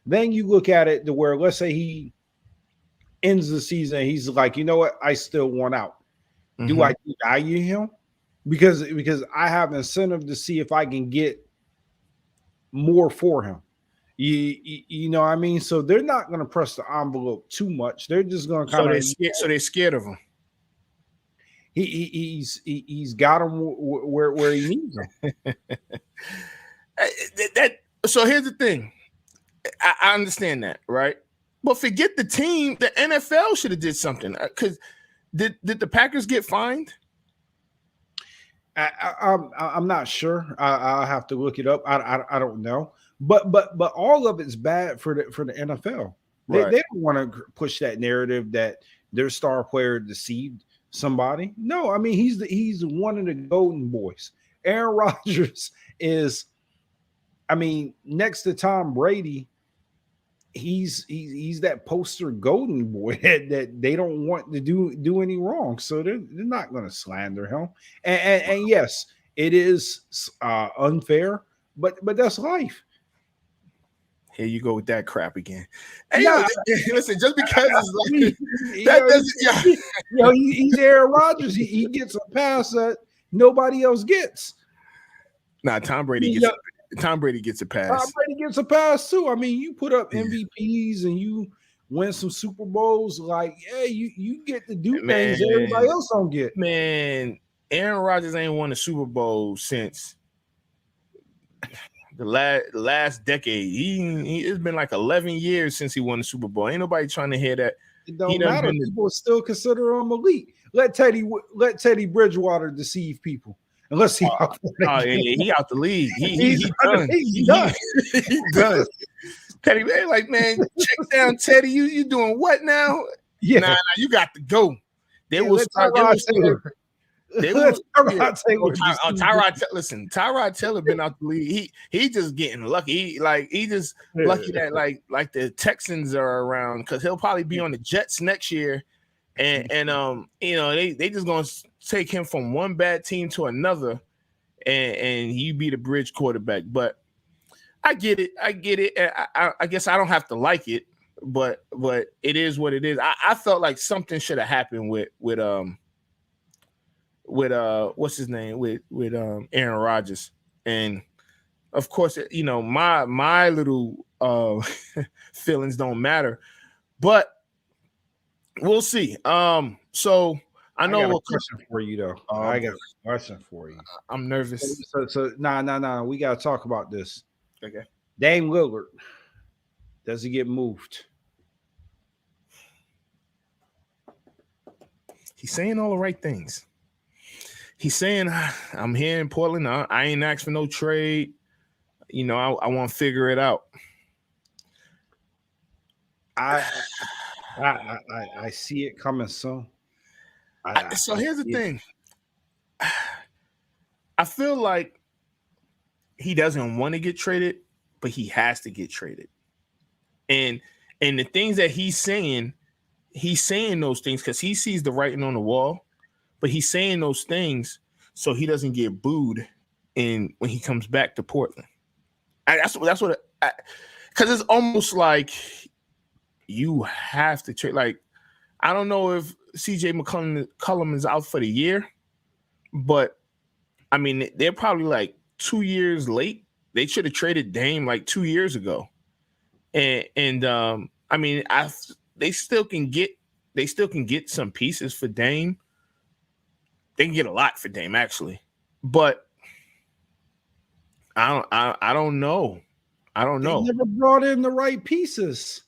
Then you look at it to where, let's say he ends the season, he's like, you know what? I still want out. Do I value him? Because I have an incentive to see if I can get more for him. You know what I mean? So they're not going to press the envelope too much. They're just going to kind of so they're scared of him. He's got him where he needs him. So here's the thing. I understand that, right? But forget the team. The NFL should have did something. Because did the Packers get fined? I'm not sure. I'll have to look it up. I don't know. But all of it's bad for the NFL. They don't want to push that narrative that their star player deceived somebody. No, I mean he's one of the golden boys. Aaron Rodgers is, I mean, next to Tom Brady, he's that poster golden boy that they don't want to do any wrong. So they're not going to slander him. And yes, it is unfair, but that's life. Here you go with that crap again. Hey, listen, just because it's like that doesn't. He's Aaron Rodgers. He gets a pass that nobody else gets. Nah, Tom Brady gets a pass. Tom Brady gets a pass too. I mean, you put up MVPs and you win some Super Bowls. Like, yeah, you get to do things that everybody else don't get. Man, Aaron Rodgers ain't won a Super Bowl since the last decade. It's been like 11 years since he won the Super Bowl. Ain't nobody trying to hear that. It don't matter. People still consider him elite. Let Teddy Bridgewater deceive people. And let's see how he out the league. He done. He done. Teddy, man, check down, Teddy. You doing what now? Yeah, nah, you got to go. Tyrod Taylor been out the league. He just getting lucky. He just lucky that like the Texans are around, because he'll probably be on the Jets next year, and they just gonna take him from one bad team to another, and you be the bridge quarterback. But I get it. I guess I don't have to like it, but it is what it is. I felt like something should have happened with what's his name, with Aaron Rodgers, and of course my little feelings don't matter, but we'll see. So I know I got a question for you though. I got a question for you. I'm nervous. So nah. We gotta talk about this. Okay. Dame Lillard, does he get moved? He's saying all the right things. He's saying, I'm here in Portland. I ain't asked for no trade. I want to figure it out. I see it coming soon. So here's the thing. I feel like he doesn't want to get traded, but he has to get traded. And the things that he's saying those things because he sees the writing on the wall. But he's saying those things so he doesn't get booed when he comes back to Portland. That's what because it's almost like you have to trade. Like, I don't know if CJ McCollum is out for the year, but I mean they're probably like 2 years late. They should have traded Dame like 2 years ago, and I mean they still can get some pieces for Dame. They can get a lot for Dame, actually, but I don't know. They never brought in the right pieces.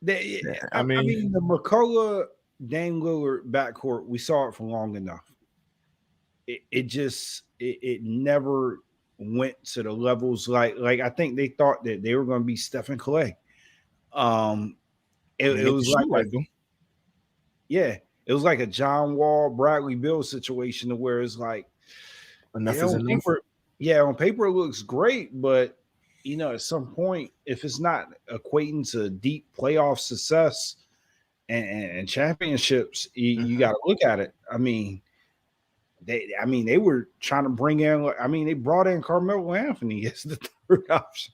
I mean, the McCullough Dame Lillard backcourt, we saw it for long enough. It never went to the levels like I think they thought that they were going to be Stephen Clay. It was like yeah. It was like a John Wall, Bradley Beal situation where it's like enough is enough. On paper it looks great, but at some point, if it's not equating to deep playoff success and championships, you got to look at it. I mean, they were trying to bring in. I mean, they brought in Carmelo Anthony as the third option.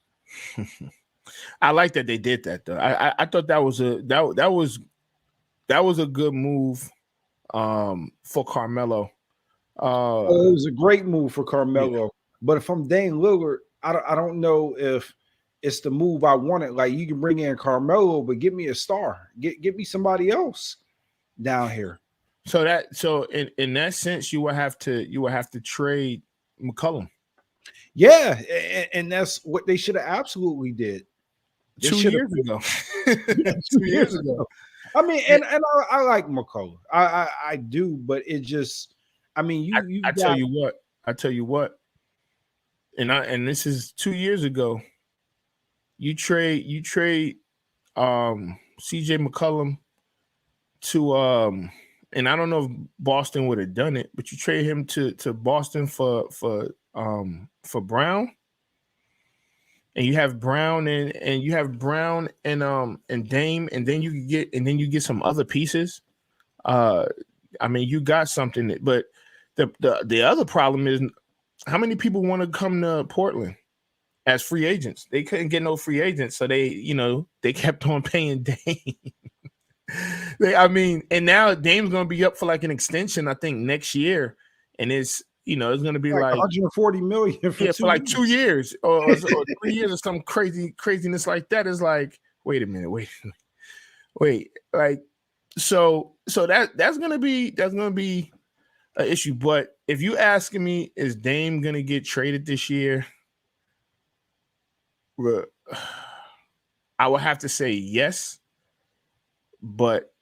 I like that they did that though. I thought that was a good move for Carmelo. It was a great move for Carmelo. Yeah. But if I'm Dame Lillard, I don't know if it's the move I wanted. Like, you can bring in Carmelo, but get me a star. Get me somebody else down here. So in that sense, you would have to trade McCollum. Yeah, and that's what they should have absolutely did. 2 years ago. 2 years ago. I mean, and I like McCullough. I do, but it just, I mean, I tell you what, and this is 2 years ago. You trade CJ McCollum to and I don't know if Boston would have done it, but you trade him to Boston for Brown. And you have Brown and Dame, and then you get some other pieces. I mean, you got something, but the other problem is how many people want to come to Portland as free agents? They couldn't get no free agents, so they kept on paying Dame. And now Dame's gonna be up for like an extension, I think, next year, and it's going to be like 140 million for like 2 years or 3 years or some craziness like that. Is like, wait a minute, wait, like, so that's going to be an issue. But if you asking me, is Dame gonna get traded this year? I would have to say yes, but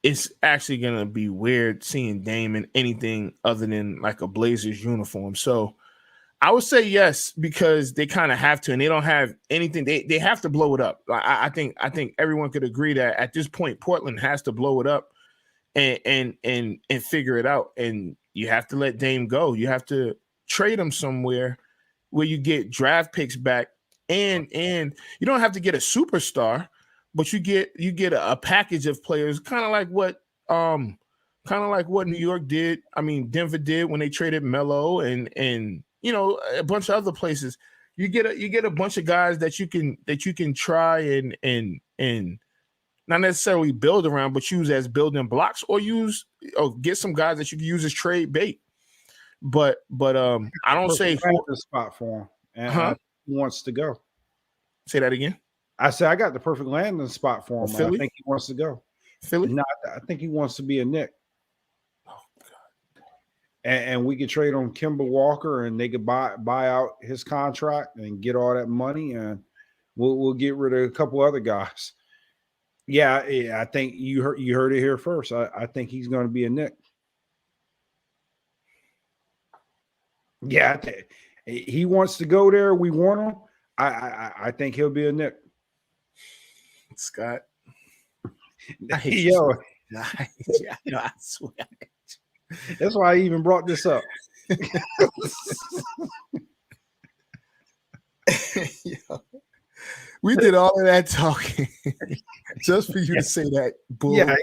it's actually gonna be weird seeing Dame in anything other than like a Blazers uniform. So I would say yes, because they kind of have to, and they don't have anything. They have to blow it up. I think everyone could agree that at this point, Portland has to blow it up and figure it out. And you have to let Dame go. You have to trade him somewhere where you get draft picks back, and you don't have to get a superstar, but you get a package of players, kind of like what New York did. I mean, Denver did when they traded Melo and a bunch of other places. You get a bunch of guys that you can try and not necessarily build around, but use as building blocks, or get some guys that you can use as trade bait. But I don't say the spot for him, and he wants to go. Say that again. I said I got the perfect landing spot for him. Philly? I think he wants to go. Philly? No, I think he wants to be a Knick. Oh God! And we could trade on Kemba Walker, and they could buy out his contract and get all that money, and we'll get rid of a couple other guys. Yeah, I think you heard it here first. I think he's going to be a Knick. Yeah, he wants to go there. We want him. I think he'll be a Knick. Scott. Yo, I swear. That's why I even brought this up. We did all of that talking just for you to say that. Bull. Yeah.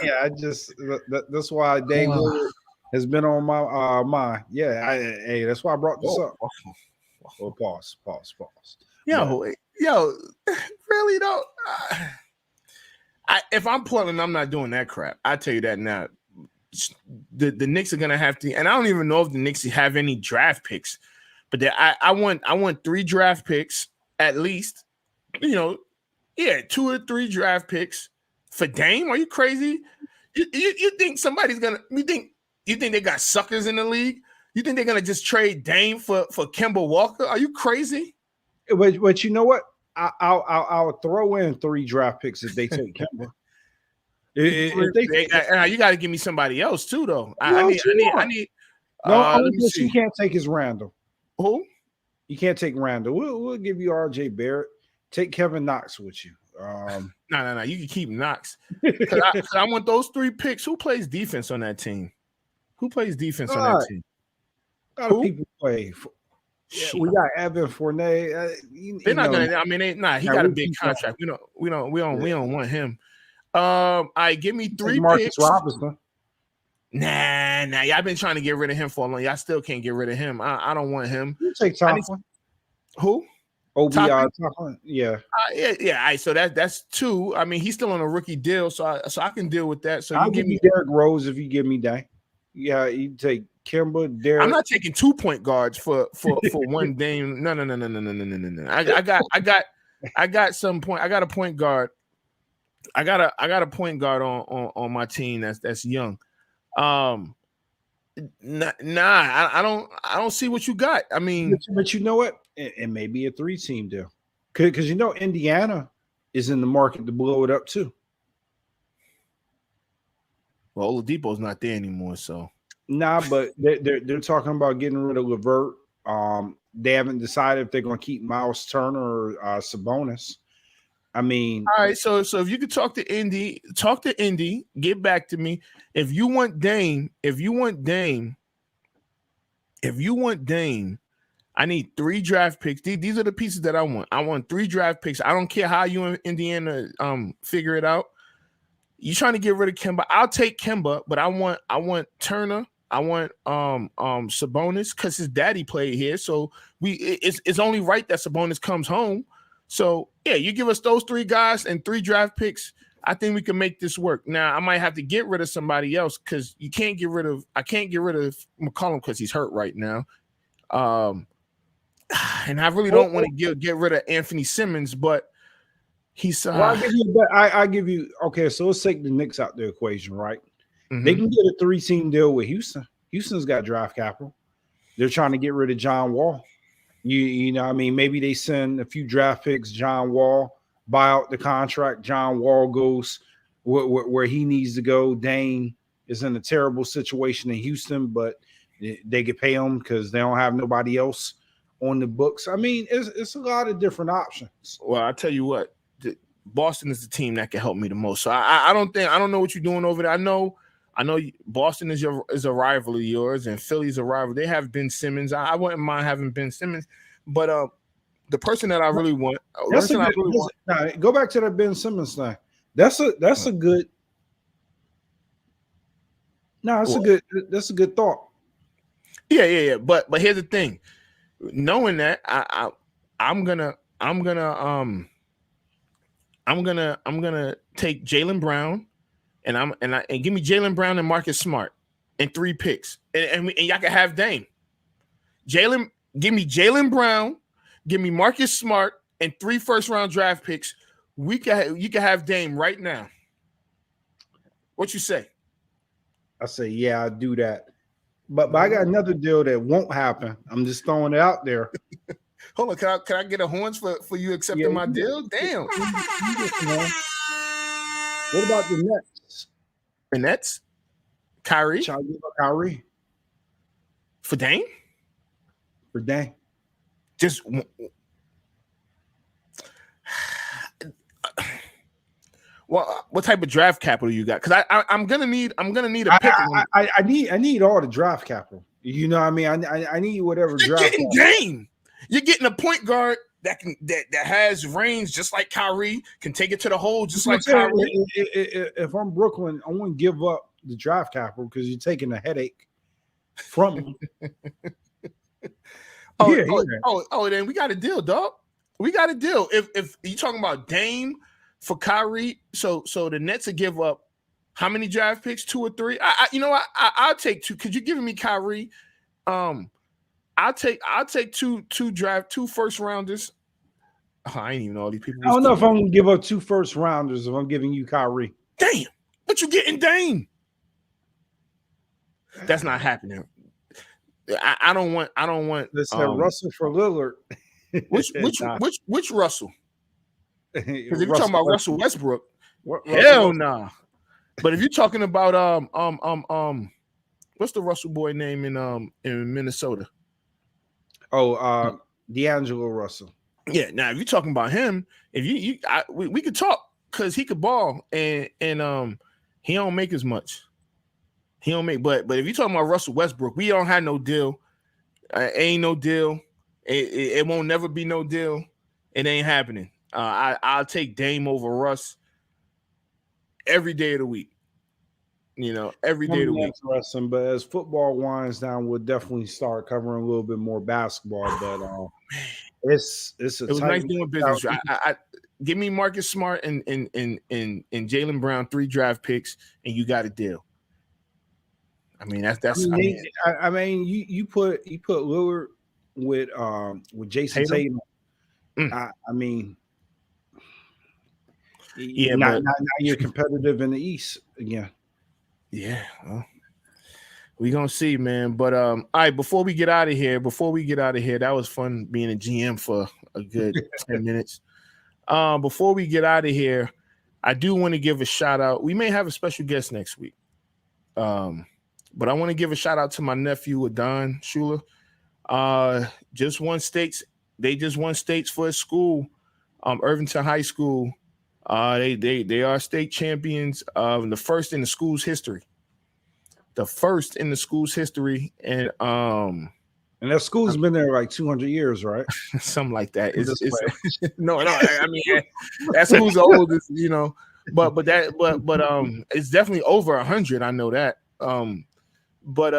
That's why Dame Lillard has been on my mind. Yeah, that's why I brought this up. Oh, pause. Yo, really though. If I'm Portland, I'm not doing that crap. I tell you that now. The Knicks are gonna have to, and I don't even know if the Knicks have any draft picks, but I want 3 draft picks at least. 2 or 3 draft picks for Dame. Are you crazy? You think somebody's gonna? You think they got suckers in the league? You think they're gonna just trade Dame for Kemba Walker? Are you crazy? But you know what? I'll throw in 3 draft picks if they take Kemba. You got to give me somebody else too, though. I need. No, you can't take his Randall. Who? You can't take Randall. We'll give you R.J. Barrett. Take Kevin Knox with you. No. You can keep Knox. I want those 3 picks. Who plays defense on that team? Who plays defense on that team? A lot of people play. We got Evan Fournier. They're not gonna. I mean, he got a big contract. We don't want him. All right, give me 3 Marcus picks. Robinson. Nah. Y'all been trying to get rid of him for a long. Y'all still can't get rid of him. I don't want him. You take Tomlin. Who? Tomlin. Yeah. Yeah. All right, so that's 2. I mean, he's still on a rookie deal, so I can deal with that. So I'll give me Derrick Rose if you give me Dame. Yeah, you take Kemba, Derrick. I'm not taking 2 point guards for one Dame. No. I got some point. I got a point guard. I got a point guard on my team that's young. I don't see what you got. I mean, but you know what? It may be a 3-team deal because Indiana is in the market to blow it up too. Well, Oladipo's not there anymore, so nah. But they're talking about getting rid of LeVert. They haven't decided if they're going to keep Miles Turner or Sabonis. I mean, all right. So if you could talk to Indy, get back to me. If you want Dame, I need 3 draft picks. These are the pieces that I want. I want 3 draft picks. I don't care how you in Indiana figure it out. You trying to get rid of Kemba? I'll take Kemba, but I want Turner. I want Sabonis because his daddy played here. So it's only right that Sabonis comes home. So yeah, you give us those 3 guys and 3 draft picks. I think we can make this work. Now I might have to get rid of somebody else because I can't get rid of McCollum because he's hurt right now. And I really don't want to get rid of Anthony Simmons, but he's. I give you. Okay, so let's take the Knicks out the equation, right? Mm-hmm. They can get a 3-team deal with Houston. Houston's got draft capital. They're trying to get rid of John Wall. You know, I mean, maybe they send a few draft picks, John Wall, buy out the contract. John Wall goes where he needs to go. Dame is in a terrible situation in Houston, but they could pay him because they don't have nobody else on the books. I mean, it's a lot of different options. Well, I tell you what, Boston is the team that can help me the most. So I don't know what you're doing over there. I know Boston is a rival of yours, and Philly's a rival. They have Ben Simmons. I wouldn't mind having Ben Simmons, but the person that I really want. Go back to that Ben Simmons thing. That's a good. No, that's a good thought. Yeah. But here's the thing. Knowing that, I'm gonna take Jaylen Brown, and give me Jaylen Brown and Marcus Smart and 3 picks, and y'all can have Dame. Give me Jaylen Brown, give me Marcus Smart and 3 first-round draft picks. You can have Dame right now. What you say? I say, yeah, I'll do that. But I got another deal that won't happen. I'm just throwing it out there. Hold on, can I get a horns for you accepting my deal? Damn. What about the Nets? The Nets? Kyrie? Shall I give up Kyrie? For Dame? For Dame. Just well, what type of draft capital you got? Because I'm gonna need a pick. I need all the draft capital. You know what I mean? I need whatever You're draft getting Dame. You're getting a point guard that has range just like Kyrie, can take it to the hole just like Kyrie. If I'm Brooklyn, I wouldn't give up the draft capital because you're taking a headache from me. Then we got a deal, dog. We got a deal. If you're talking about Dame for Kyrie, so the Nets will give up how many draft picks? 2 or 3? I'll take 2. Could you give me Kyrie? I'll take 2 first rounders. Oh, I ain't even know all these people. I don't know if I'm gonna give up 2 first rounders if I'm giving you Kyrie. Damn, but you getting Dame. That's not happening. I don't want. Let's have Russell for Lillard. Which Russell? Because if you're talking about Russell Westbrook, Russell nah. But if you're talking about what's the Russell boy name in Minnesota? D'Angelo Russell. Yeah. Now, if you're talking about him, we could talk because he could ball and he don't make as much. He don't make, but if you're talking about Russell Westbrook, we don't have no deal. Ain't no deal. It won't never be no deal. It ain't happening. I'll take Dame over Russ every day of the week. Every day of the week. Interesting, but as football winds down, we'll definitely start covering a little bit more basketball. But it was nice doing business. Give me Marcus Smart and Jaylen Brown 3 draft picks, and you got a deal. I mean, that's. You put Lillard with Jason Tatum. I mean, yeah, now you're competitive in the East again. Yeah, well, we gonna see, man. But all right, before we get out of here, that was fun being a GM for a good 10 minutes. Before we get out of here, I do want to give a shout out. We may have a special guest next week. But I want to give a shout out to my nephew, Adon Schuler. Just won states. They just won states for his school, Irvington High School. They are state champions, the first in the school's history. And that school's been there like 200 years, right? Something like that. No. I mean, that school's the oldest, But it's definitely over 100. I know that. But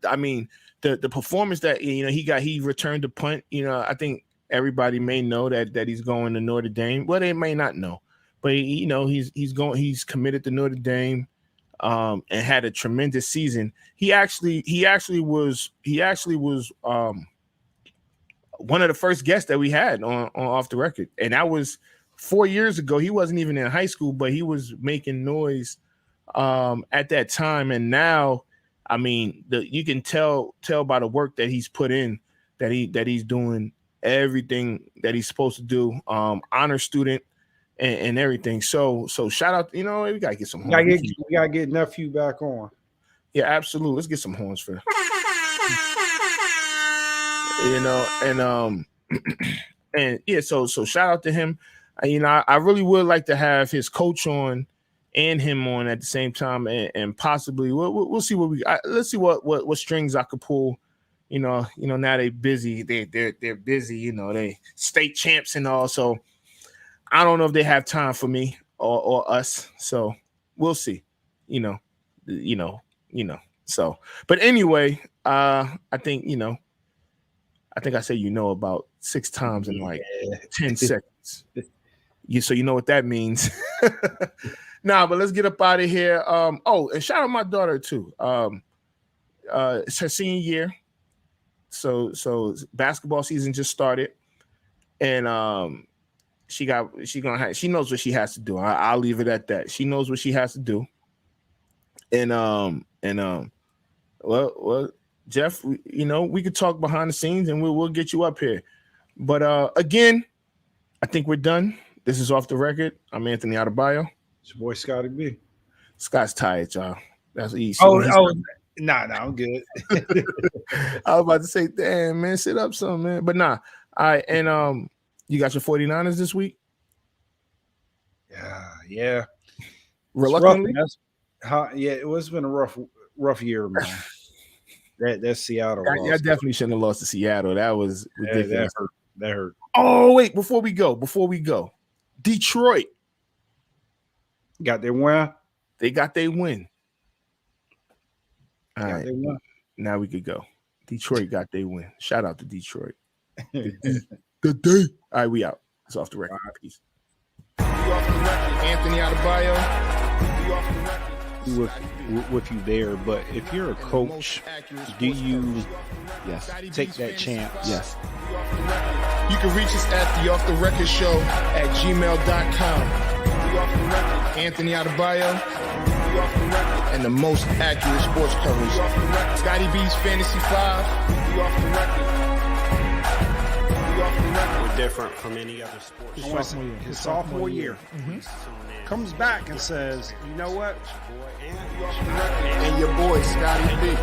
I mean, the performance that he returned the punt. I think everybody may know that he's going to Notre Dame. Well, they may not know, but he's committed to Notre Dame, and had a tremendous season. He actually was one of the first guests that we had on Off the Record, and that was 4 years ago. He wasn't even in high school, but he was making noise at that time, and now, I mean, you can tell by the work that he's put in that he's doing everything that he's supposed to do. Honor student and everything. So shout out. You know, we gotta get some horns. We gotta get nephew back on. Yeah, absolutely. Let's get some horns for. You know, and yeah. So shout out to him. You know, I really would like to have his coach on and him on at the same time, and possibly we'll see what let's see what strings I could pull. You know, now they busy. They're busy. You know, they state champs and all. So I don't know if they have time for me or us. So we'll see. You know. So, but anyway, I think I say about 6 times in like 10 seconds. So you know what that means. Nah, but let's get up out of here. And shout out my daughter too. It's her senior year. So basketball season just started, and she knows what she has to do. I'll leave it at that. She knows what she has to do. Well, Jeff, we could talk behind the scenes and we'll get you up here. But again, I think we're done. This is Off the Record. I'm Anthony Adebayo. It's your boy Scotty B. Scott's tired, y'all. That's easy. Nah, I'm good. I was about to say, damn, man, sit up some, man. But nah. All right, and you got your 49ers this week? Yeah. Reluctantly? It's been a rough year, man. That Seattle loss. I definitely shouldn't have lost to Seattle. That was ridiculous. That hurt. Oh, wait, before we go. Detroit. Got their win? They got their win. All right. Now we could go. Detroit got their win. Shout out to Detroit. The day. All right, we out. It's Off the Record. Peace. Anthony Adebayo. With you there, but if you're a coach, do you take that chance? Yes. You can reach us at the Off the Record Show at gmail.com. Anthony Adebayo and the most accurate sports coverage. Scotty B's Fantasy 5. We're different from any other sport. His sophomore year. Comes back and says, you know what? And your boy, Scotty B.